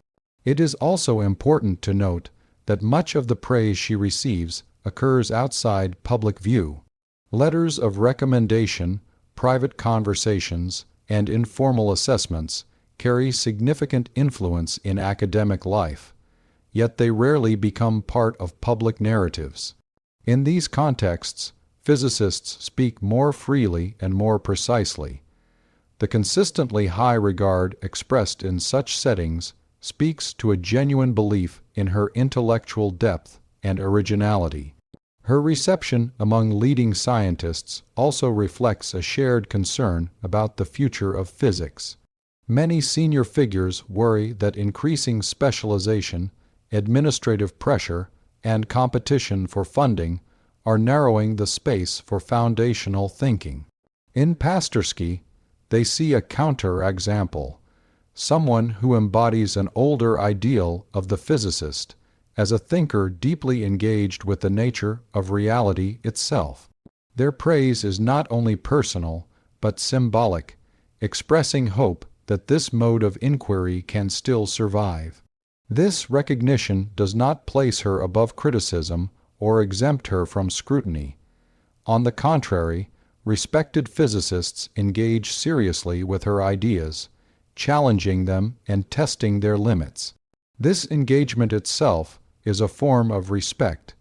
It is also important to note that much of the praise she receives occurs outside public view. Letters of recommendation, private conversations, and informal assessments carry significant influence in academic life, yet they rarely become part of public narratives. In these contexts, physicists speak more freely and more precisely. The consistently high regard expressed in such settings speaks to a genuine belief in her intellectual depth and originality. Her reception among leading scientists also reflects a shared concern about the future of physics. Many senior figures worry that increasing specialization, administrative pressure, and competition for funding are narrowing the space for foundational thinking. In Pasterski, they see a counter-example. someone who embodies an older ideal of the physicist as a thinker deeply engaged with the nature of reality itself. Their praise is not only personal, but symbolic, expressing hope that this mode of inquiry can still survive. This recognition does not place her above criticism or exempt her from scrutiny. On the contrary, respected physicists engage seriously with her ideas, challenging them and testing their limits. This engagement itself is a form of respect.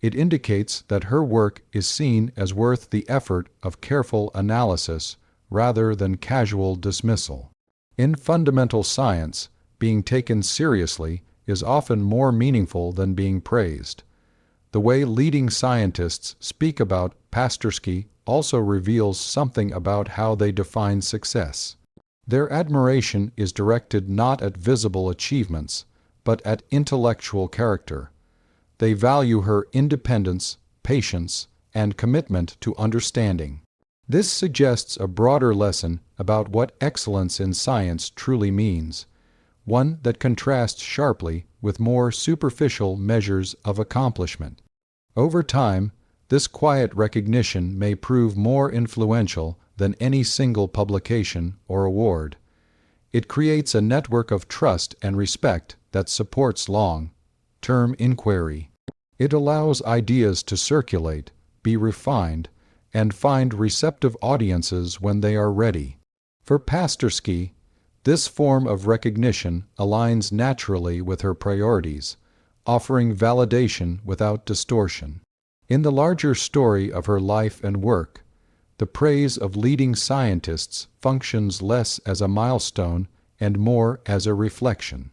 It indicates that her work is seen as worth the effort of careful analysis rather than casual dismissal. In fundamental science, being taken seriously is often more meaningful than being praised. The way leading scientists speak about Pasterski also reveals something about how they define success. Their admiration is directed not at visible achievements, but at intellectual character. They value her independence, patience, and commitment to understanding. This suggests a broader lesson about what excellence in science truly means, one that contrasts sharply with more superficial measures of accomplishment. Over time, this quiet recognition may prove more influential than any single publication or award. It creates a network of trust and respect that supports long-term inquiry. It allows ideas to circulate, be refined, and find receptive audiences when they are ready. For Pasterski, this form of recognition aligns naturally with her priorities, offering validation without distortion. In the larger story of her life and work, the praise of leading scientists functions less as a milestone and more as a reflection.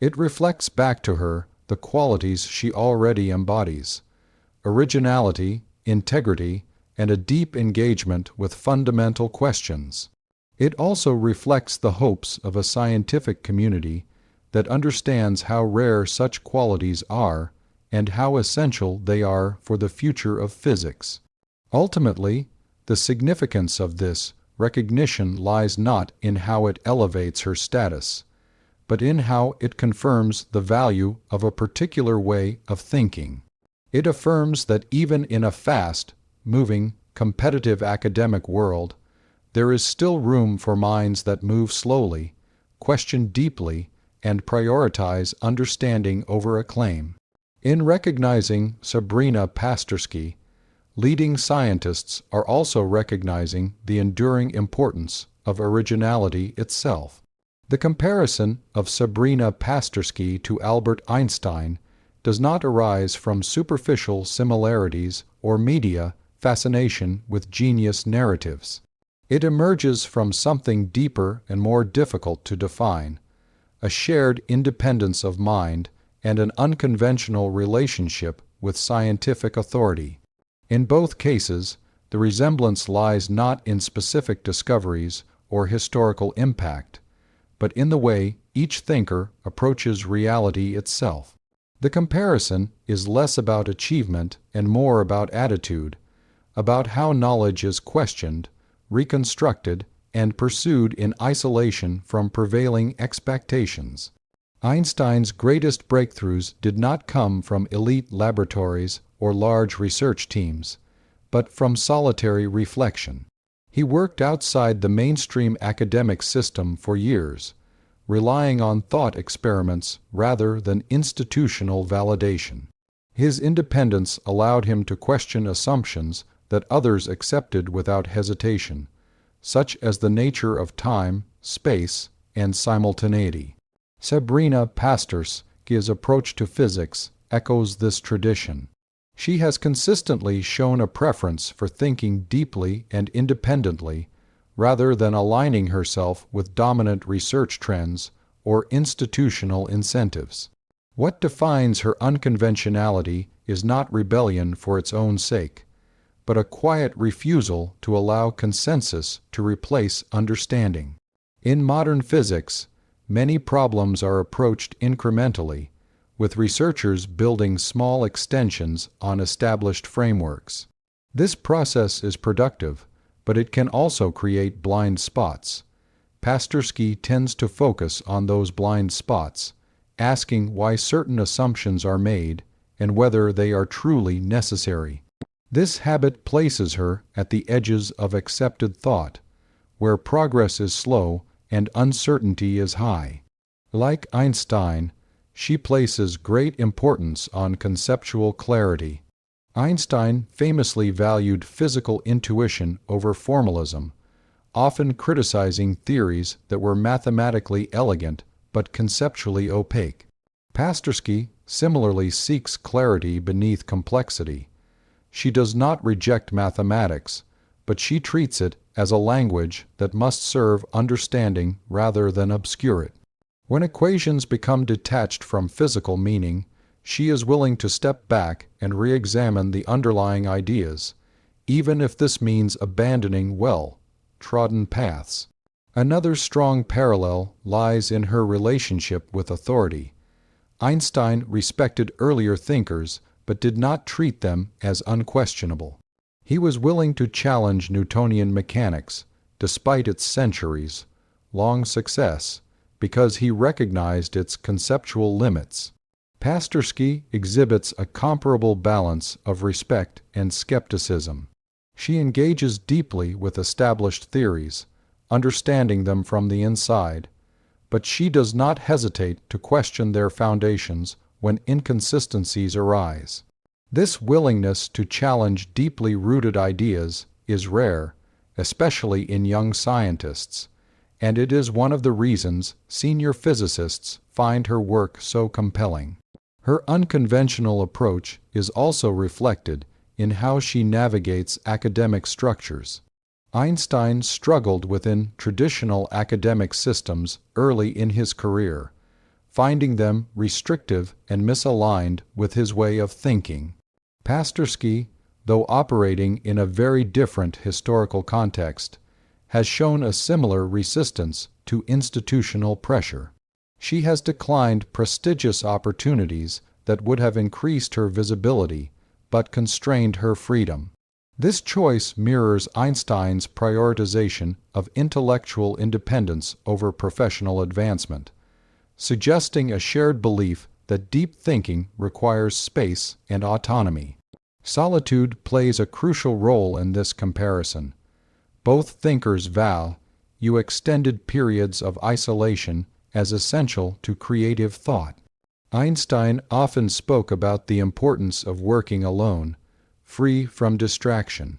It reflects back to her the qualities she already embodies: originality, integrity, and a deep engagement with fundamental questions. It also reflects the hopes of a scientific community that understands how rare such qualities are and how essential they are for the future of physics. Ultimately, the significance of this recognition lies not in how it elevates her status, but in how it confirms the value of a particular way of thinking. It affirms that even in a fast, moving, competitive academic world, there is still room for minds that move slowly, question deeply, and prioritize understanding over acclaim. In recognizing Sabrina Pasterski, leading scientists are also recognizing the enduring importance of originality itself. The comparison of Sabrina Pasterski to Albert Einstein does not arise from superficial similarities or media fascination with genius narratives. It emerges from something deeper and more difficult to define: a shared independence of mind and an unconventional relationship with scientific authority. In both cases, the resemblance lies not in specific discoveries or historical impact, but in the way each thinker approaches reality itself. The comparison is less about achievement and more about attitude, about how knowledge is questioned, reconstructed, and pursued in isolation from prevailing expectations. Einstein's greatest breakthroughs did not come from elite laboratories or large research teams, but from solitary reflection. He worked outside the mainstream academic system for years, relying on thought experiments rather than institutional validation. His independence allowed him to question assumptions that others accepted without hesitation, such as the nature of time, space, and simultaneity. Sabrina Pasterski's approach to physics echoes this tradition. She has consistently shown a preference for thinking deeply and independently, rather than aligning herself with dominant research trends or institutional incentives. What defines her unconventionality is not rebellion for its own sake, but a quiet refusal to allow consensus to replace understanding. In modern physics, many problems are approached incrementally, with researchers building small extensions on established frameworks. This process is productive, but it can also create blind spots. Pasterski tends to focus on those blind spots, asking why certain assumptions are made and whether they are truly necessary. This habit places her at the edges of accepted thought, where progress is slow and uncertainty is high. Like Einstein, she places great importance on conceptual clarity. Einstein famously valued physical intuition over formalism, often criticizing theories that were mathematically elegant but conceptually opaque. Pasterski similarly seeks clarity beneath complexity. She does not reject mathematics, but she treats it as a language that must serve understanding rather than obscure it. When equations become detached from physical meaning, she is willing to step back and re-examine the underlying ideas, even if this means abandoning well-trodden paths. Another strong parallel lies in her relationship with authority. Einstein respected earlier thinkers but did not treat them as unquestionable. He was willing to challenge Newtonian mechanics, despite its centuries-long success, because he recognized its conceptual limits. Pasterski exhibits a comparable balance of respect and skepticism. She engages deeply with established theories, understanding them from the inside, but she does not hesitate to question their foundations when inconsistencies arise. This willingness to challenge deeply rooted ideas is rare, especially in young scientists, and it is one of the reasons senior physicists find her work so compelling. Her unconventional approach is also reflected in how she navigates academic structures. Einstein struggled within traditional academic systems early in his career, finding them restrictive and misaligned with his way of thinking. Pasterski, though operating in a very different historical context, has shown a similar resistance to institutional pressure. She has declined prestigious opportunities that would have increased her visibility but constrained her freedom. This choice mirrors Einstein's prioritization of intellectual independence over professional advancement, suggesting a shared belief that deep thinking requires space and autonomy. Solitude plays a crucial role in this comparison. Both thinkers value extended periods of isolation as essential to creative thought. Einstein often spoke about the importance of working alone, free from distraction.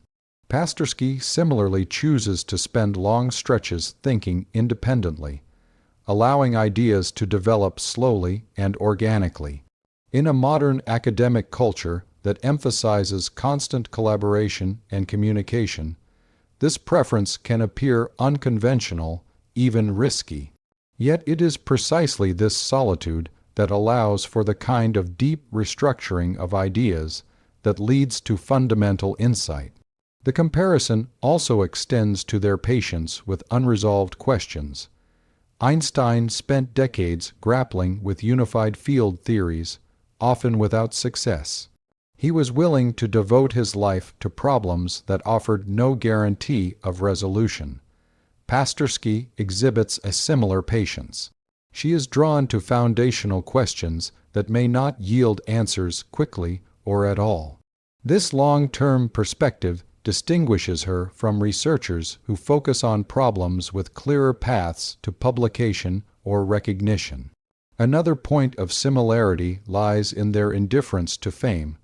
Pasterski similarly chooses to spend long stretches thinking independently, allowing ideas to develop slowly and organically. In a modern academic culture that emphasizes constant collaboration and communication, this preference can appear unconventional, even risky. Yet it is precisely this solitude that allows for the kind of deep restructuring of ideas that leads to fundamental insight. The comparison also extends to their patience with unresolved questions. Einstein spent decades grappling with unified field theories, often without success. He was willing to devote his life to problems that offered no guarantee of resolution. Pasterski exhibits a similar patience. She is drawn to foundational questions that may not yield answers quickly or at all. This long-term perspective distinguishes her from researchers who focus on problems with clearer paths to publication or recognition. Another point of similarity lies in their indifference to fame.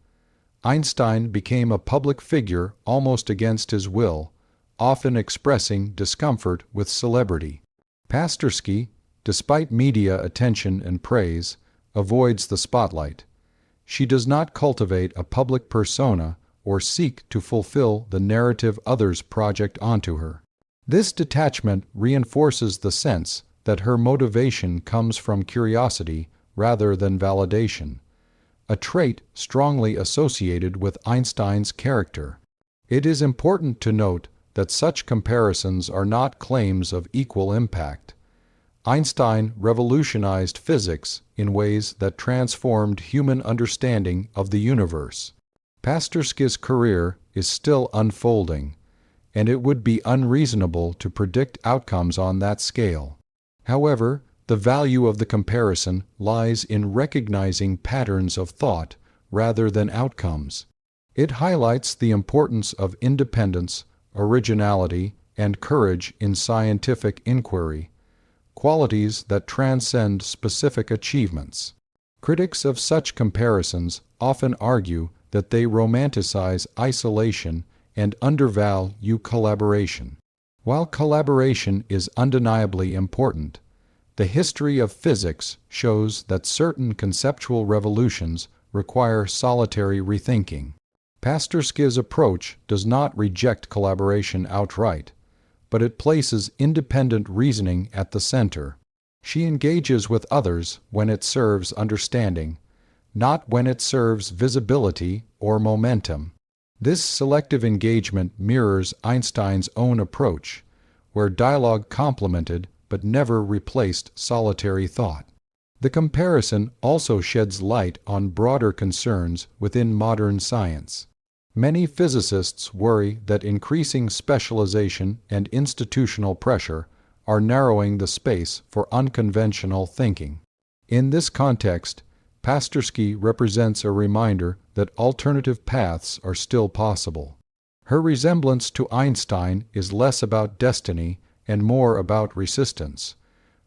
Einstein became a public figure almost against his will, often expressing discomfort with celebrity. Pasterski, despite media attention and praise, avoids the spotlight. She does not cultivate a public persona or seek to fulfill the narrative others project onto her. This detachment reinforces the sense that her motivation comes from curiosity rather than validation, a trait strongly associated with Einstein's character. It is important to note that such comparisons are not claims of equal impact. Einstein revolutionized physics in ways that transformed human understanding of the universe. Pasterski's career is still unfolding, and it would be unreasonable to predict outcomes on that scale. However, the value of the comparison lies in recognizing patterns of thought rather than outcomes. It highlights the importance of independence, originality, and courage in scientific inquiry, qualities that transcend specific achievements. Critics of such comparisons often argue that they romanticize isolation and undervalue collaboration. While collaboration is undeniably important, the history of physics shows that certain conceptual revolutions require solitary rethinking. Pasterski's approach does not reject collaboration outright, but it places independent reasoning at the center. She engages with others when it serves understanding, not when it serves visibility or momentum. This selective engagement mirrors Einstein's own approach, where dialogue complemented but never replaced solitary thought. The comparison also sheds light on broader concerns within modern science. Many physicists worry that increasing specialization and institutional pressure are narrowing the space for unconventional thinking. In this context, Pasterski represents a reminder that alternative paths are still possible. Her resemblance to Einstein is less about destiny and more about resistance.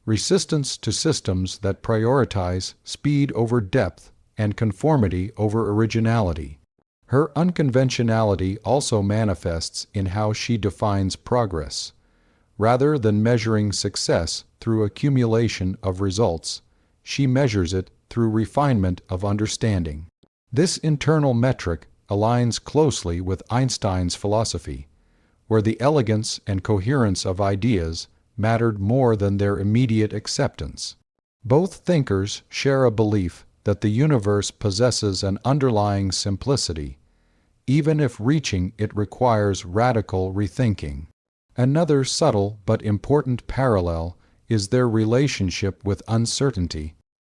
Resistance to systems that prioritize speed over depth and conformity over originality. Her unconventionality also manifests in how she defines progress. Rather than measuring success through accumulation of results, she measures it through refinement of understanding. This internal metric aligns closely with Einstein's philosophy, where the elegance and coherence of ideas mattered more than their immediate acceptance. Both thinkers share a belief that the universe possesses an underlying simplicity, even if reaching it requires radical rethinking. Another subtle but important parallel is their relationship with uncertainty.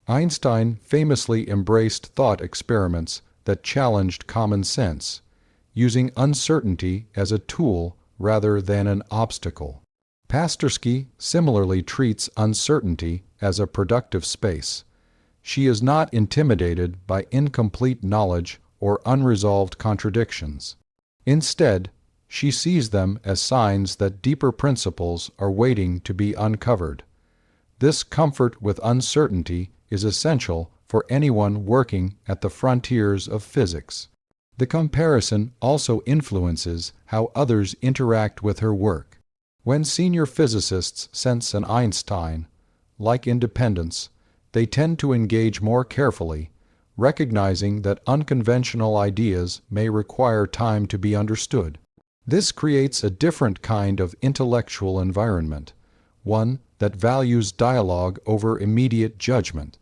Einstein famously embraced thought experiments that challenged common sense, using uncertainty as a tool rather than an obstacle. Pasterski similarly treats uncertainty as a productive space. She is not intimidated by incomplete knowledge or unresolved contradictions. Instead, she sees them as signs that deeper principles are waiting to be uncovered. This comfort with uncertainty is essential for anyone working at the frontiers of physics. The comparison also influences how others interact with her work. When senior physicists sense an Einstein, like independence, they tend to engage more carefully, recognizing that unconventional ideas may require time to be understood. This creates a different kind of intellectual environment, one that values dialogue over immediate judgment.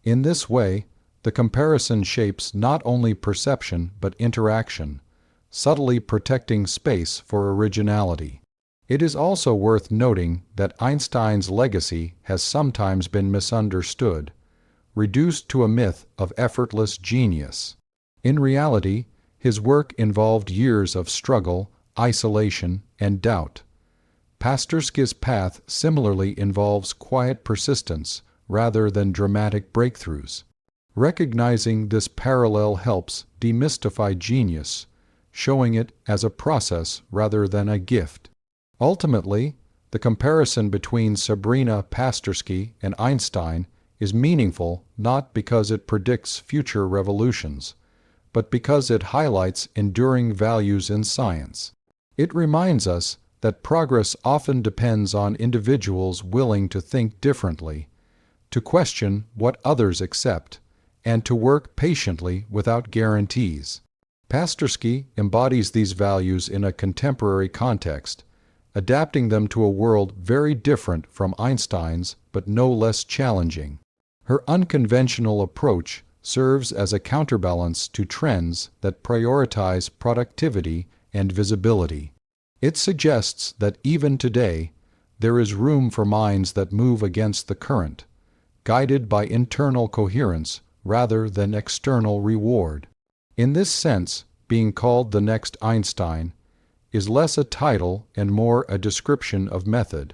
In this way, the comparison shapes not only perception but interaction, subtly protecting space for originality. It is also worth noting that Einstein's legacy has sometimes been misunderstood, reduced to a myth of effortless genius. In reality, his work involved years of struggle, isolation, and doubt. Pasterski's path similarly involves quiet persistence rather than dramatic breakthroughs. Recognizing this parallel helps demystify genius, showing it as a process rather than a gift. Ultimately, the comparison between Sabrina Pasterski and Einstein is meaningful not because it predicts future revolutions, but because it highlights enduring values in science. It reminds us that progress often depends on individuals willing to think differently, to question what others accept, and to work patiently without guarantees. Pasterski embodies these values in a contemporary context, adapting them to a world very different from Einstein's but no less challenging. Her unconventional approach serves as a counterbalance to trends that prioritize productivity and visibility. It suggests that even today, there is room for minds that move against the current, guided by internal coherence rather than external reward. In this sense, being called the next Einstein is less a title and more a description of method,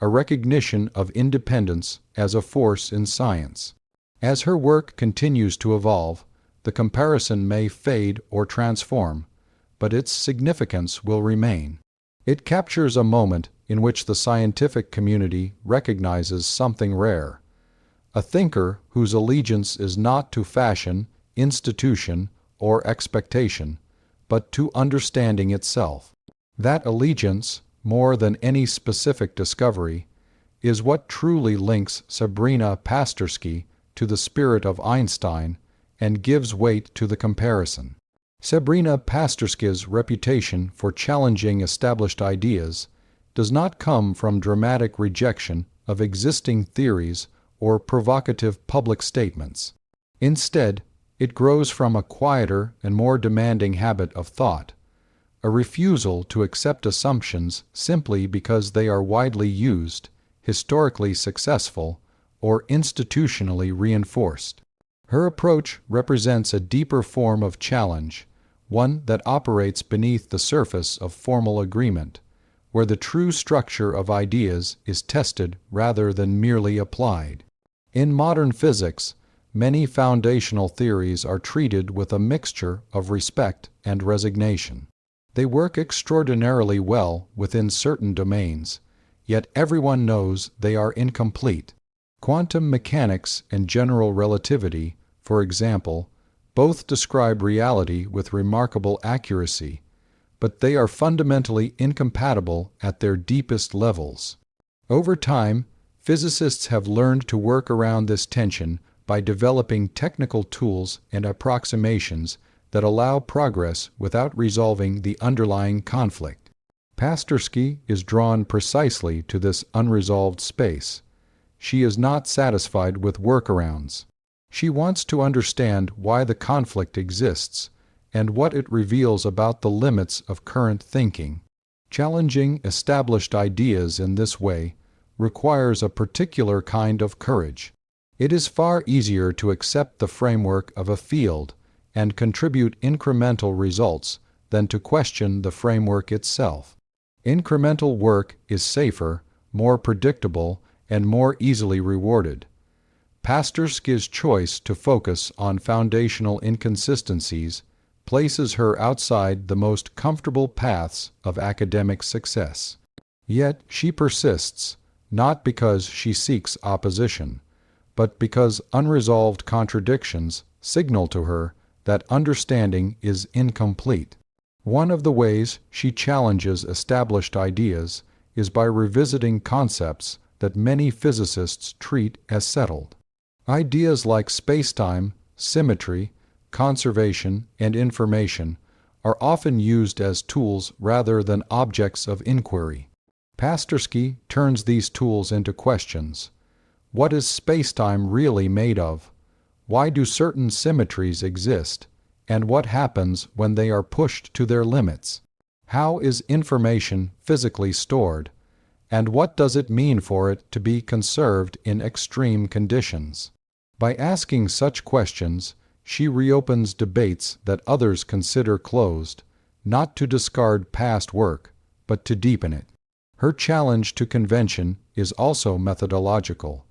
a recognition of independence as a force in science. As her work continues to evolve, the comparison may fade or transform, but its significance will remain. It captures a moment in which the scientific community recognizes something rare, a thinker whose allegiance is not to fashion, institution, or expectation, but to understanding itself. That allegiance, more than any specific discovery, is what truly links Sabrina Pasterski to the spirit of Einstein and gives weight to the comparison. Sabrina Pasterski's reputation for challenging established ideas does not come from dramatic rejection of existing theories or provocative public statements. Instead, it grows from a quieter and more demanding habit of thought, a refusal to accept assumptions simply because they are widely used, historically successful, or institutionally reinforced. Her approach represents a deeper form of challenge, one that operates beneath the surface of formal agreement, where the true structure of ideas is tested rather than merely applied. In modern physics, many foundational theories are treated with a mixture of respect and resignation. They work extraordinarily well within certain domains, yet everyone knows they are incomplete. Quantum mechanics and general relativity, for example, both describe reality with remarkable accuracy, but they are fundamentally incompatible at their deepest levels. Over time, physicists have learned to work around this tension by developing technical tools and approximations that allow progress without resolving the underlying conflict. Pasterski is drawn precisely to this unresolved space. She is not satisfied with workarounds. She wants to understand why the conflict exists and what it reveals about the limits of current thinking. Challenging established ideas in this way requires a particular kind of courage. It is far easier to accept the framework of a field and contribute incremental results than to question the framework itself. Incremental work is safer, more predictable, and more easily rewarded. Pasterski's choice to focus on foundational inconsistencies places her outside the most comfortable paths of academic success. Yet she persists, not because she seeks opposition, but because unresolved contradictions signal to her that understanding is incomplete. One of the ways she challenges established ideas is by revisiting concepts that many physicists treat as settled. Ideas like spacetime, symmetry, conservation, and information are often used as tools rather than objects of inquiry. Pasterski turns these tools into questions. What is spacetime really made of? Why do certain symmetries exist? And what happens when they are pushed to their limits? How is information physically stored? And what does it mean for it to be conserved in extreme conditions? By asking such questions, she reopens debates that others consider closed, not to discard past work, but to deepen it. Her challenge to convention is also methodological.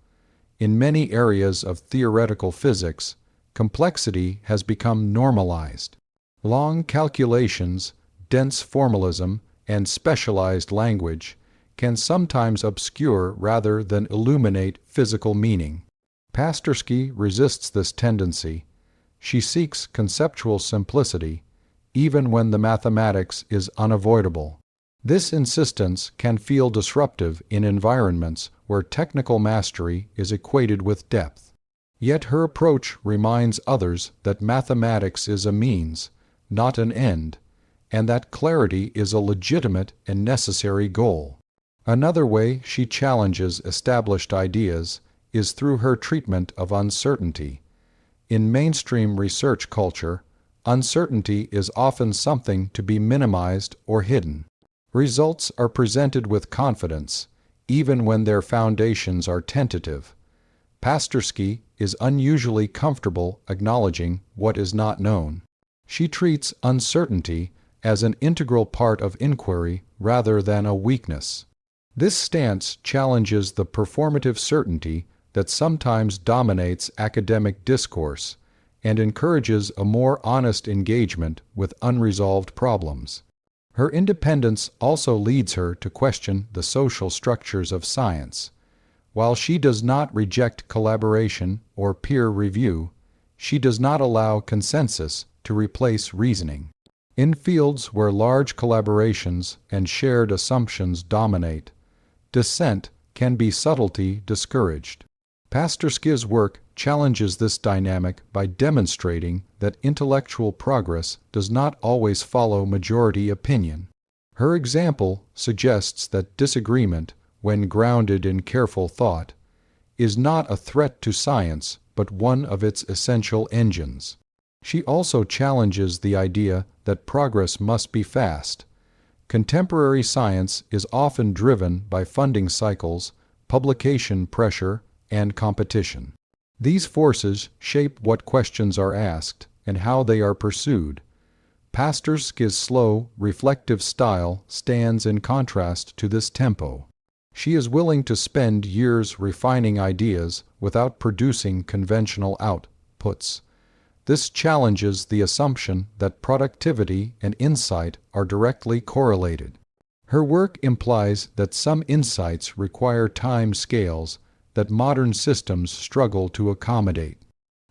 In many areas of theoretical physics, complexity has become normalized. Long calculations, dense formalism, and specialized language can sometimes obscure rather than illuminate physical meaning. Pasterski resists this tendency. She seeks conceptual simplicity, even when the mathematics is unavoidable. This insistence can feel disruptive in environments where technical mastery is equated with depth. Yet her approach reminds others that mathematics is a means, not an end, and that clarity is a legitimate and necessary goal. Another way she challenges established ideas is through her treatment of uncertainty. In mainstream research culture, uncertainty is often something to be minimized or hidden. Results are presented with confidence, even when their foundations are tentative. Pasterski is unusually comfortable acknowledging what is not known. She treats uncertainty as an integral part of inquiry rather than a weakness. This stance challenges the performative certainty that sometimes dominates academic discourse and encourages a more honest engagement with unresolved problems. Her independence also leads her to question the social structures of science. While she does not reject collaboration or peer review, she does not allow consensus to replace reasoning. In fields where large collaborations and shared assumptions dominate, dissent can be subtly discouraged. Pasterski's work challenges this dynamic by demonstrating that intellectual progress does not always follow majority opinion. Her example suggests that disagreement, when grounded in careful thought, is not a threat to science but one of its essential engines. She also challenges the idea that progress must be fast. Contemporary science is often driven by funding cycles, publication pressure, and competition. These forces shape what questions are asked and how they are pursued. Pasterski's slow, reflective style stands in contrast to this tempo. She is willing to spend years refining ideas without producing conventional outputs. This challenges the assumption that productivity and insight are directly correlated. Her work implies that some insights require time scales that modern systems struggle to accommodate.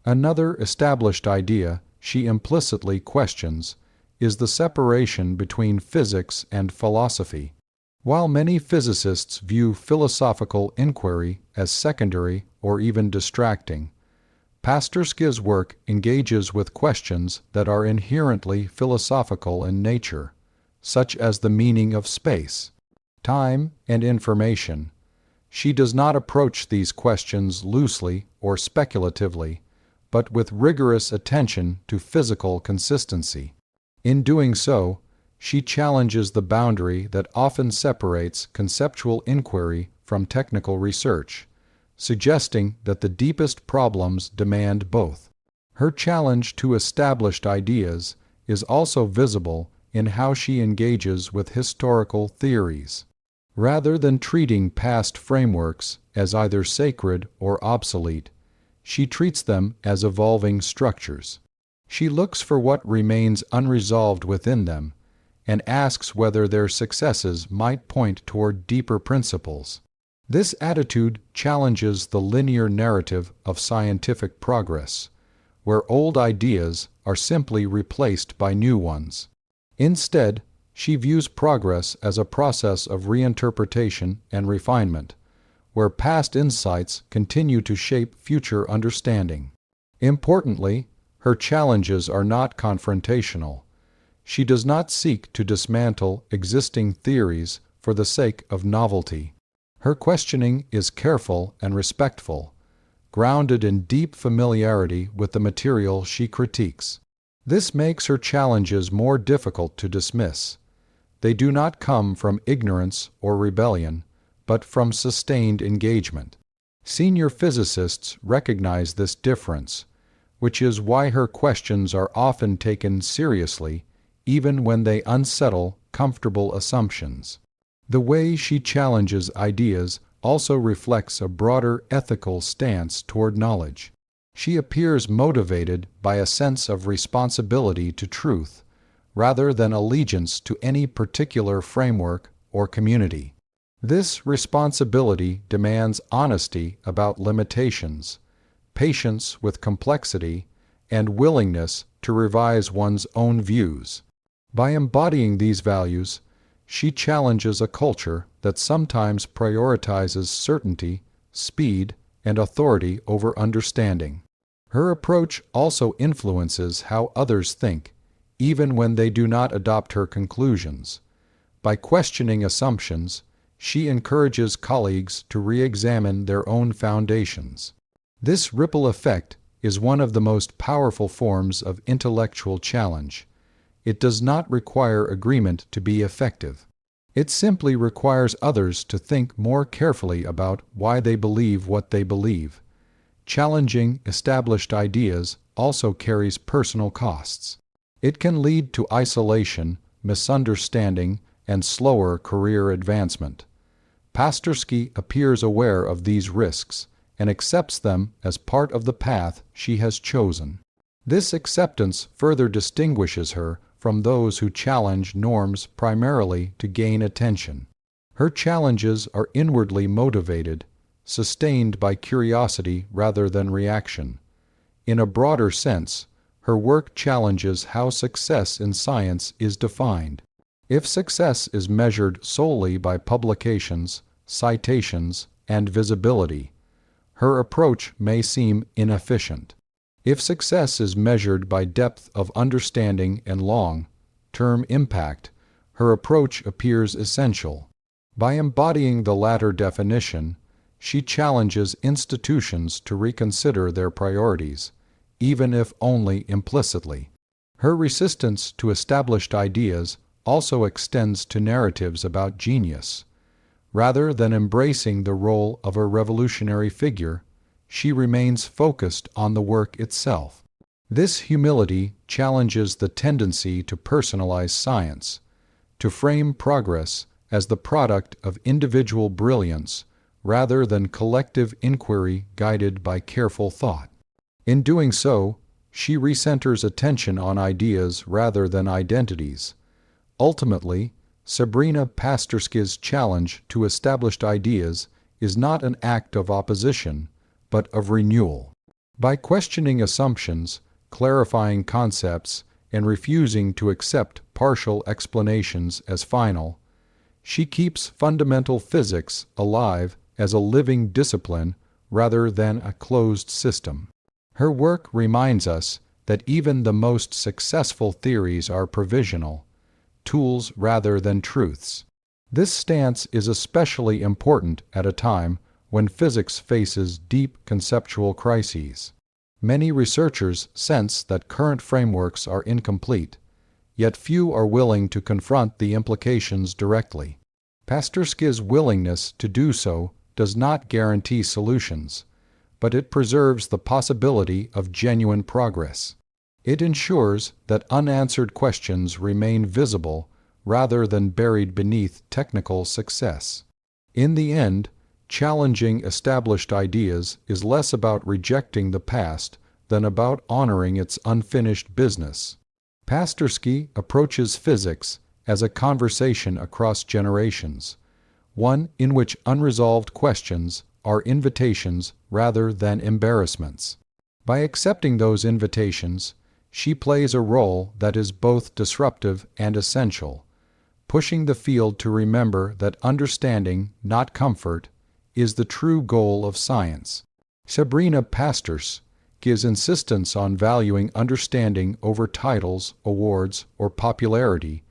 Another established idea she implicitly questions is the separation between physics and philosophy. While many physicists view philosophical inquiry as secondary or even distracting, Pasterski's work engages with questions that are inherently philosophical in nature, such as the meaning of space, time, and information. She does not approach these questions loosely or speculatively, but with rigorous attention to physical consistency. In doing so, she challenges the boundary that often separates conceptual inquiry from technical research, suggesting that the deepest problems demand both. Her challenge to established ideas is also visible in how she engages with historical theories. Rather than treating past frameworks as either sacred or obsolete, she treats them as evolving structures. She looks for what remains unresolved within them and asks whether their successes might point toward deeper principles. This attitude challenges the linear narrative of scientific progress, where old ideas are simply replaced by new ones. Instead, she views progress as a process of reinterpretation and refinement, where past insights continue to shape future understanding. Importantly, her challenges are not confrontational. She does not seek to dismantle existing theories for the sake of novelty. Her questioning is careful and respectful, grounded in deep familiarity with the material she critiques. This makes her challenges more difficult to dismiss. They do not come from ignorance or rebellion, but from sustained engagement. Senior physicists recognize this difference, which is why her questions are often taken seriously, even when they unsettle comfortable assumptions. The way she challenges ideas also reflects a broader ethical stance toward knowledge. She appears motivated by a sense of responsibility to truth, rather than allegiance to any particular framework or community. This responsibility demands honesty about limitations, patience with complexity, and willingness to revise one's own views. By embodying these values, she challenges a culture that sometimes prioritizes certainty, speed, and authority over understanding. Her approach also influences how others think, even when they do not adopt her conclusions. By questioning assumptions, she encourages colleagues to re-examine their own foundations. This ripple effect is one of the most powerful forms of intellectual challenge. It does not require agreement to be effective. It simply requires others to think more carefully about why they believe what they believe. Challenging established ideas also carries personal costs. It can lead to isolation, misunderstanding, and slower career advancement. Pasterski appears aware of these risks and accepts them as part of the path she has chosen. This acceptance further distinguishes her from those who challenge norms primarily to gain attention. Her challenges are inwardly motivated, sustained by curiosity rather than reaction. In a broader sense, her work challenges how success in science is defined. If success is measured solely by publications, citations, and visibility, her approach may seem inefficient. If success is measured by depth of understanding and long-term impact, her approach appears essential. By embodying the latter definition, she challenges institutions to reconsider their priorities, even if only implicitly. Her resistance to established ideas also extends to narratives about genius. Rather than embracing the role of a revolutionary figure, she remains focused on the work itself. This humility challenges the tendency to personalize science, to frame progress as the product of individual brilliance rather than collective inquiry guided by careful thought. In doing so, she recenters attention on ideas rather than identities. Ultimately, Sabrina Pasterski's challenge to established ideas is not an act of opposition, but of renewal. By questioning assumptions, clarifying concepts, and refusing to accept partial explanations as final, she keeps fundamental physics alive as a living discipline rather than a closed system. Her work reminds us that even the most successful theories are provisional, tools rather than truths. This stance is especially important at a time when physics faces deep conceptual crises. Many researchers sense that current frameworks are incomplete, yet few are willing to confront the implications directly. Pasterski's willingness to do so does not guarantee solutions, but it preserves the possibility of genuine progress. It ensures that unanswered questions remain visible rather than buried beneath technical success. In the end, challenging established ideas is less about rejecting the past than about honoring its unfinished business. Pasterski approaches physics as a conversation across generations, one in which unresolved questions are invitations rather than embarrassments. By accepting those invitations, she plays a role that is both disruptive and essential, pushing the field to remember that understanding, not comfort, is the true goal of science. Sabrina Pasterski's insistence on valuing understanding over titles, awards, or popularity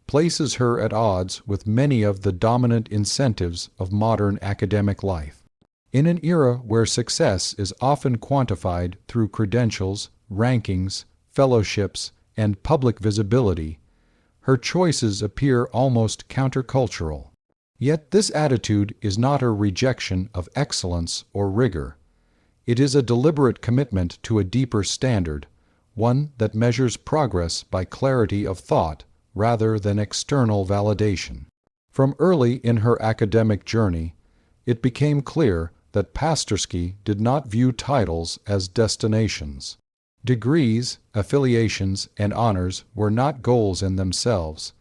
places her at odds with many of the dominant incentives of modern academic life. In an era where success is often quantified through credentials, rankings, fellowships, and public visibility, her choices appear almost countercultural. Yet this attitude is not a rejection of excellence or rigor. It is a deliberate commitment to a deeper standard, one that measures progress by clarity of thought rather than external validation. From early in her academic journey, it became clear that Pasterski did not view titles as destinations. Degrees, affiliations, and honors were not goals in themselves,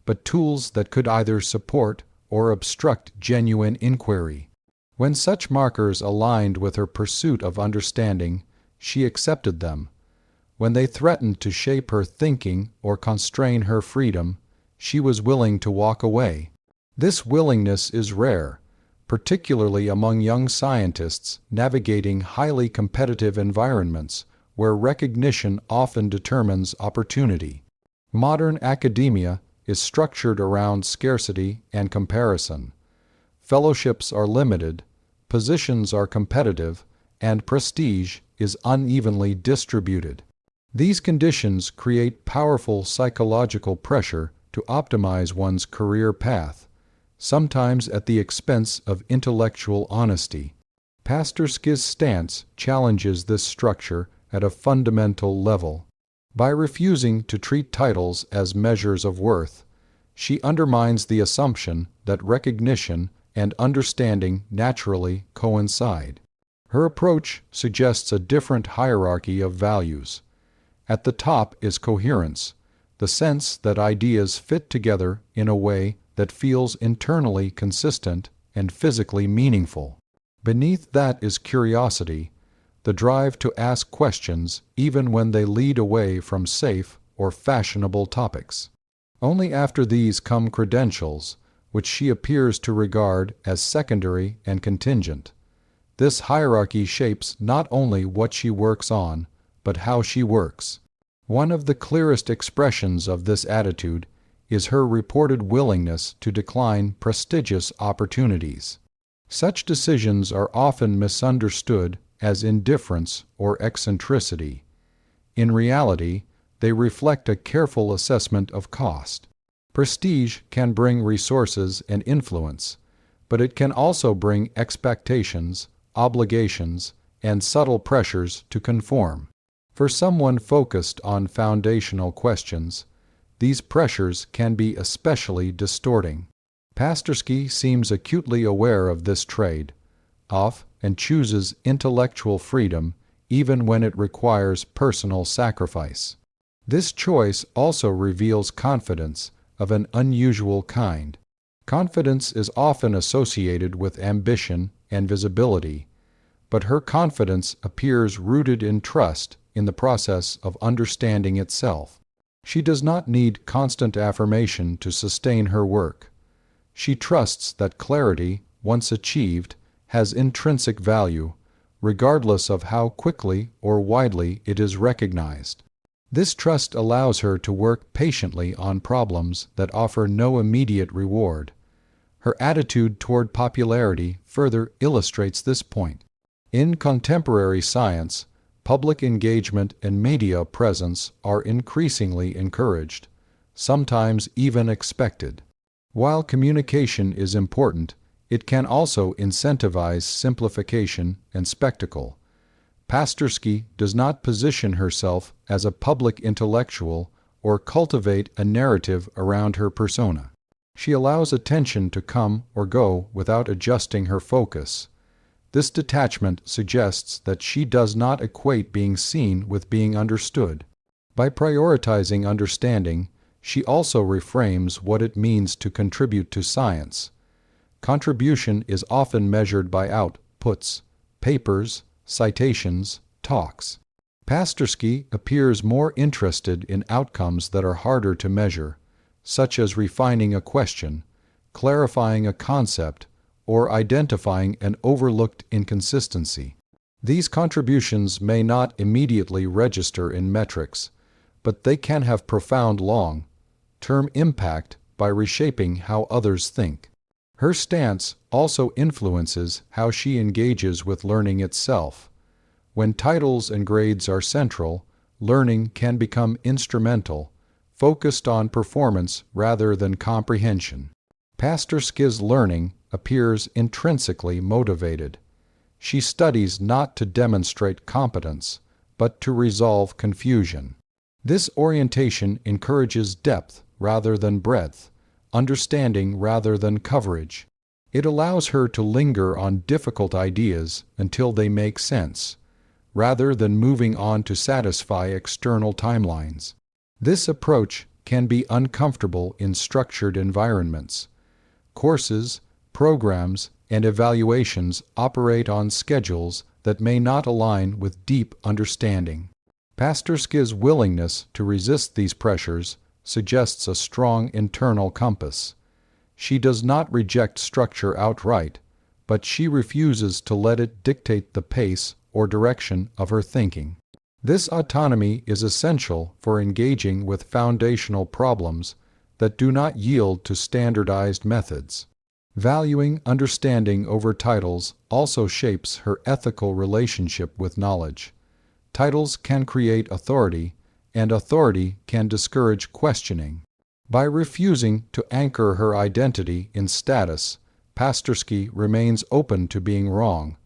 but tools that could either support or obstruct genuine inquiry. When such markers aligned with her pursuit of understanding, she accepted them. When they threatened to shape her thinking or constrain her freedom, she was willing to walk away. This willingness is rare, particularly among young scientists navigating highly competitive environments where recognition often determines opportunity. Modern academia is structured around scarcity and comparison. Fellowships are limited, positions are competitive, and prestige is unevenly distributed. These conditions create powerful psychological pressure to optimize one's career path, sometimes at the expense of intellectual honesty. Pasterski's stance challenges this structure at a fundamental level. By refusing to treat titles as measures of worth, she undermines the assumption that recognition and understanding naturally coincide. Her approach suggests a different hierarchy of values. At the top is coherence, the sense that ideas fit together in a way that feels internally consistent and physically meaningful. Beneath that is curiosity, the drive to ask questions even when they lead away from safe or fashionable topics. Only after these come credentials, which she appears to regard as secondary and contingent. This hierarchy shapes not only what she works on, but how she works. One of the clearest expressions of this attitude is her reported willingness to decline prestigious opportunities. Such decisions are often misunderstood as indifference or eccentricity. In reality, they reflect a careful assessment of cost. Prestige can bring resources and influence, but it can also bring expectations, obligations, and subtle pressures to conform. For someone focused on foundational questions, these pressures can be especially distorting. Pasterski seems acutely aware of this trade-off and chooses intellectual freedom even when it requires personal sacrifice. This choice also reveals confidence of an unusual kind. Confidence is often associated with ambition and visibility, but her confidence appears rooted in trust in the process of understanding itself. She does not need constant affirmation to sustain her work. She trusts that clarity, once achieved, has intrinsic value, regardless of how quickly or widely it is recognized. This trust allows her to work patiently on problems that offer no immediate reward. Her attitude toward popularity further illustrates this point. In contemporary science, public engagement and media presence are increasingly encouraged, sometimes even expected. While communication is important, it can also incentivize simplification and spectacle. Pasterski does not position herself as a public intellectual or cultivate a narrative around her persona. She allows attention to come or go without adjusting her focus. This detachment suggests that she does not equate being seen with being understood. By prioritizing understanding, she also reframes what it means to contribute to science. Contribution is often measured by outputs, papers, citations, talks. Pasterski appears more interested in outcomes that are harder to measure, such as refining a question, clarifying a concept, or identifying an overlooked inconsistency. These contributions may not immediately register in metrics, but they can have profound long-term impact by reshaping how others think. Her stance also influences how she engages with learning itself. When titles and grades are central, learning can become instrumental, focused on performance rather than comprehension. Pasterski's learning appears intrinsically motivated. She studies not to demonstrate competence, but to resolve confusion. This orientation encourages depth rather than breadth, understanding rather than coverage. It allows her to linger on difficult ideas until they make sense, rather than moving on to satisfy external timelines. This approach can be uncomfortable in structured environments. Courses, programs, and evaluations operate on schedules that may not align with deep understanding. Pasterski's willingness to resist these pressures suggests a strong internal compass. She does not reject structure outright, but she refuses to let it dictate the pace or direction of her thinking. This autonomy is essential for engaging with foundational problems that do not yield to standardized methods. Valuing understanding over titles also shapes her ethical relationship with knowledge. Titles can create authority, and authority can discourage questioning. By refusing to anchor her identity in status, Pasterski remains open to being wrong.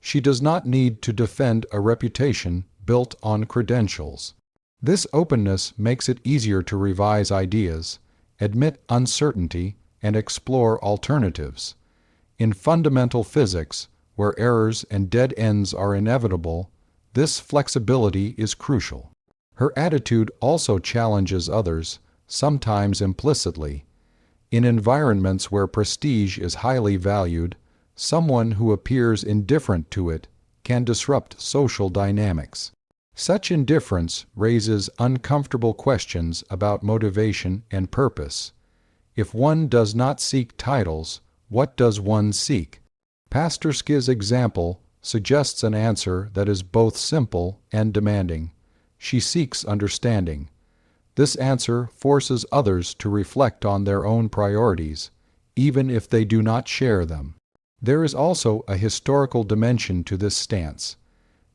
She does not need to defend a reputation built on credentials. This openness makes it easier to revise ideas, admit uncertainty, and explore alternatives. In fundamental physics, where errors and dead ends are inevitable, this flexibility is crucial. Her attitude also challenges others, sometimes implicitly. In environments where prestige is highly valued, someone who appears indifferent to it can disrupt social dynamics. Such indifference raises uncomfortable questions about motivation and purpose. If one does not seek titles, what does one seek? Pasterski's example suggests an answer that is both simple and demanding. She seeks understanding. This answer forces others to reflect on their own priorities, even if they do not share them. There is also a historical dimension to this stance.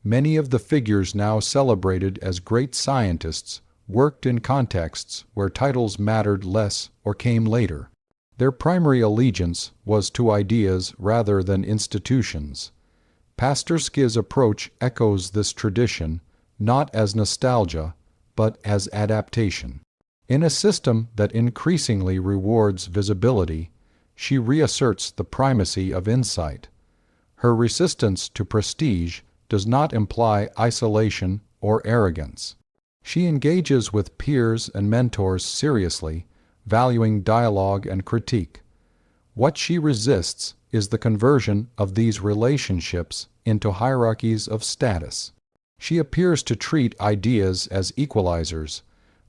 Many of the figures now celebrated as great scientists worked in contexts where titles mattered less or came later. Their primary allegiance was to ideas rather than institutions. Pasterski's approach echoes this tradition, not as nostalgia, but as adaptation. In a system that increasingly rewards visibility, she reasserts the primacy of insight. Her resistance to prestige does not imply isolation or arrogance. She engages with peers and mentors seriously, valuing dialogue and critique. What she resists is the conversion of these relationships into hierarchies of status. She appears to treat ideas as equalizers,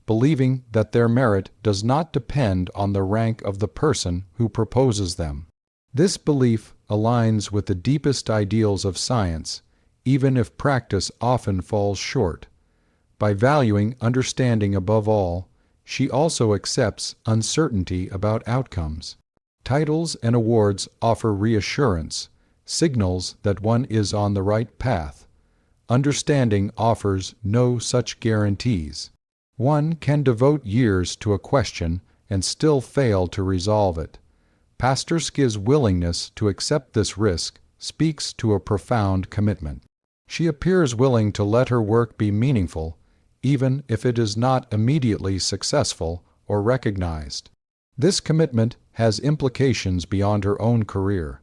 believing that their merit does not depend on the rank of the person who proposes them. This belief aligns with the deepest ideals of science, even if practice often falls short. By valuing understanding above all, she also accepts uncertainty about outcomes. Titles and awards offer reassurance, signals that one is on the right path. Understanding offers no such guarantees. One can devote years to a question and still fail to resolve it. Pasterski's willingness to accept this risk speaks to a profound commitment. She appears willing to let her work be meaningful, even if it is not immediately successful or recognized. This commitment has implications beyond her own career.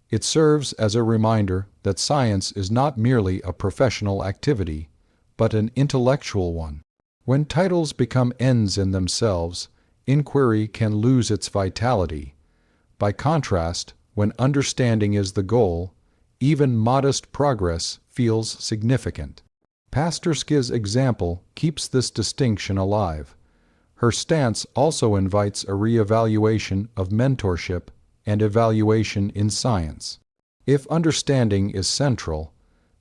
It serves as a reminder that science is not merely a professional activity, but an intellectual one. When titles become ends in themselves, inquiry can lose its vitality. By contrast, when understanding is the goal, even modest progress feels significant. Pasterski's example keeps this distinction alive. Her stance also invites a re-evaluation of mentorship and evaluation in science. If understanding is central,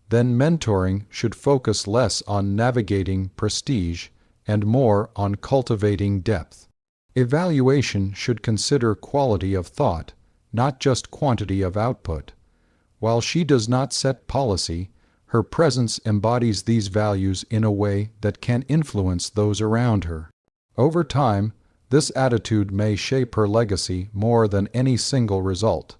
then mentoring should focus less on navigating prestige and more on cultivating depth. Evaluation should consider quality of thought, not just quantity of output. While she does not set policy, her presence embodies these values in a way that can influence those around her. Over time, this attitude may shape her legacy more than any single result.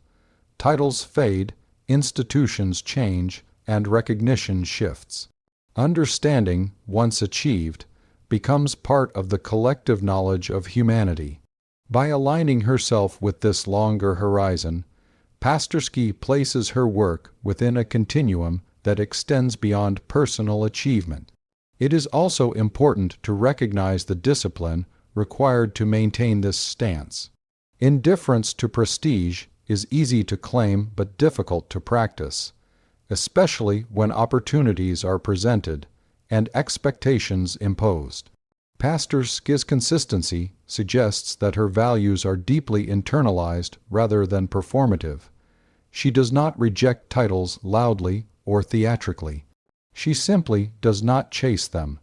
Titles fade, institutions change, and recognition shifts. Understanding, once achieved, becomes part of the collective knowledge of humanity. By aligning herself with this longer horizon, Pasterski places her work within a continuum that extends beyond personal achievement. It is also important to recognize the discipline required to maintain this stance. Indifference to prestige is easy to claim but difficult to practice, especially when opportunities are presented and expectations imposed. Pasterski's consistency suggests that her values are deeply internalized rather than performative. She does not reject titles loudly or theatrically. She simply does not chase them.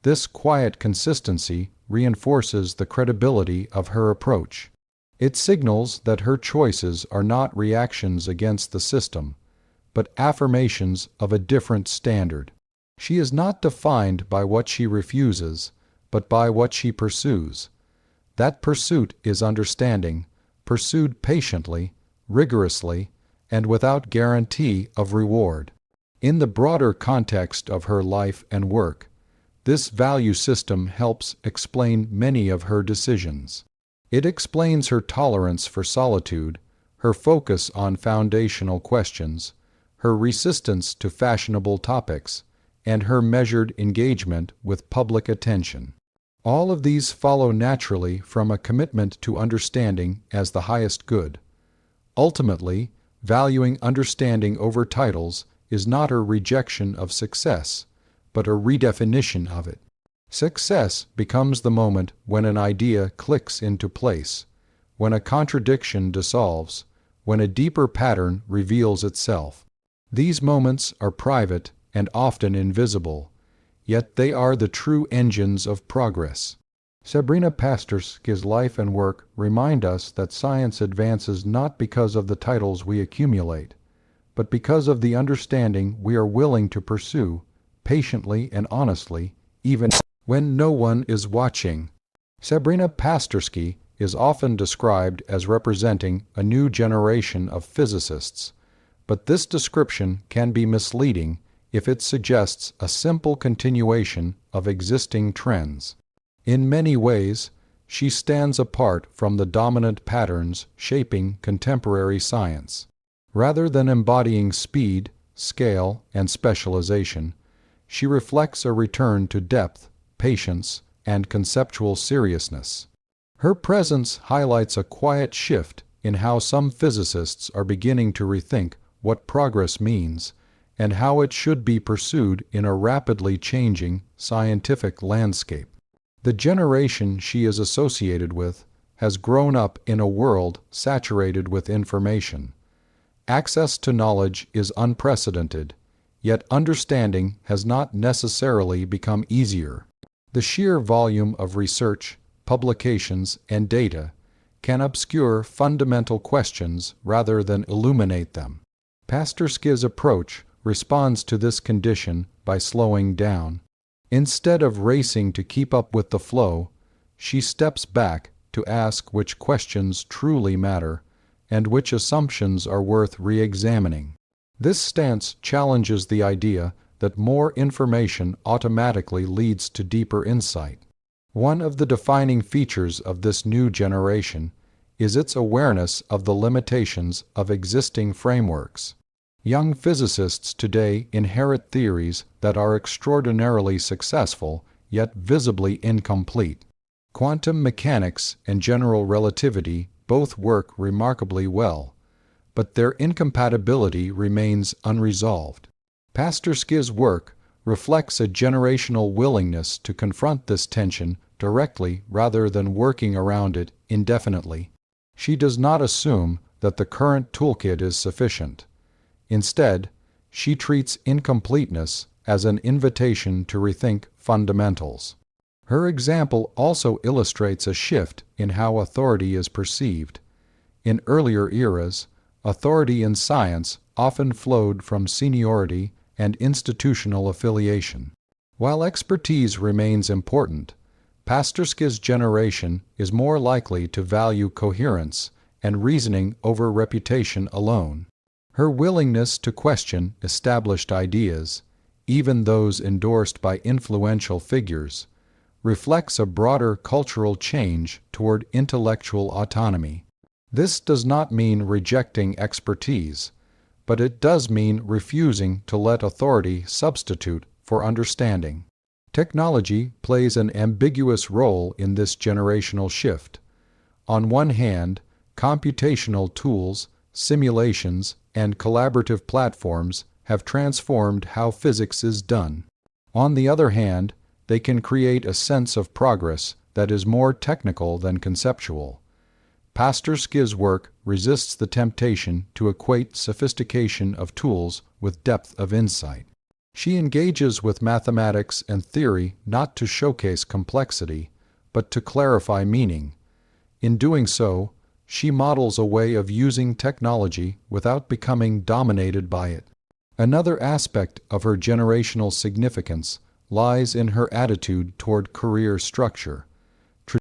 This quiet consistency reinforces the credibility of her approach. It signals that her choices are not reactions against the system, but affirmations of a different standard. She is not defined by what she refuses, but by what she pursues. That pursuit is understanding, pursued patiently, rigorously, and without guarantee of reward. In the broader context of her life and work, This value system helps explain many of her decisions. It explains her tolerance for solitude, her focus on foundational questions, her resistance to fashionable topics, and her measured engagement with public attention. All of these follow naturally from a commitment to understanding as the highest good. Ultimately, valuing understanding over titles is not a rejection of success, but a redefinition of it. Success becomes the moment when an idea clicks into place, when a contradiction dissolves, when a deeper pattern reveals itself. These moments are private and often invisible, yet they are the true engines of progress. Sabrina Pasterski's life and work remind us that science advances not because of the titles we accumulate, but because of the understanding we are willing to pursue, patiently and honestly, even when no one is watching. Sabrina Pasterski is often described as representing a new generation of physicists, but this description can be misleading if it suggests a simple continuation of existing trends. In many ways, she stands apart from the dominant patterns shaping contemporary science. Rather than embodying speed, scale, and specialization, she reflects a return to depth, patience, and conceptual seriousness. Her presence highlights a quiet shift in how some physicists are beginning to rethink what progress means and how it should be pursued in a rapidly changing scientific landscape. The generation she is associated with has grown up in a world saturated with information. Access to knowledge is unprecedented, yet understanding has not necessarily become easier. The sheer volume of research, publications, and data can obscure fundamental questions rather than illuminate them. Pasterski's approach responds to this condition by slowing down. Instead of racing to keep up with the flow, she steps back to ask which questions truly matter and which assumptions are worth re-examining. This stance challenges the idea that more information automatically leads to deeper insight. One of the defining features of this new generation is its awareness of the limitations of existing frameworks. Young physicists today inherit theories that are extraordinarily successful, yet visibly incomplete. Quantum mechanics and general relativity both work remarkably well, but their incompatibility remains unresolved. Pasterski's work reflects a generational willingness to confront this tension directly rather than working around it indefinitely. She does not assume that the current toolkit is sufficient. Instead, she treats incompleteness as an invitation to rethink fundamentals. Her example also illustrates a shift in how authority is perceived. In earlier eras, authority in science often flowed from seniority and institutional affiliation. While expertise remains important, Pasterski's generation is more likely to value coherence and reasoning over reputation alone. Her willingness to question established ideas, even those endorsed by influential figures, reflects a broader cultural change toward intellectual autonomy. This does not mean rejecting expertise, but it does mean refusing to let authority substitute for understanding. Technology plays an ambiguous role in this generational shift. On one hand, computational tools, simulations, and collaborative platforms have transformed how physics is done. On the other hand, they can create a sense of progress that is more technical than conceptual. Pasterski's work resists the temptation to equate sophistication of tools with depth of insight. She engages with mathematics and theory not to showcase complexity, but to clarify meaning. In doing so, she models a way of using technology without becoming dominated by it. Another aspect of her generational significance lies in her attitude toward career structure.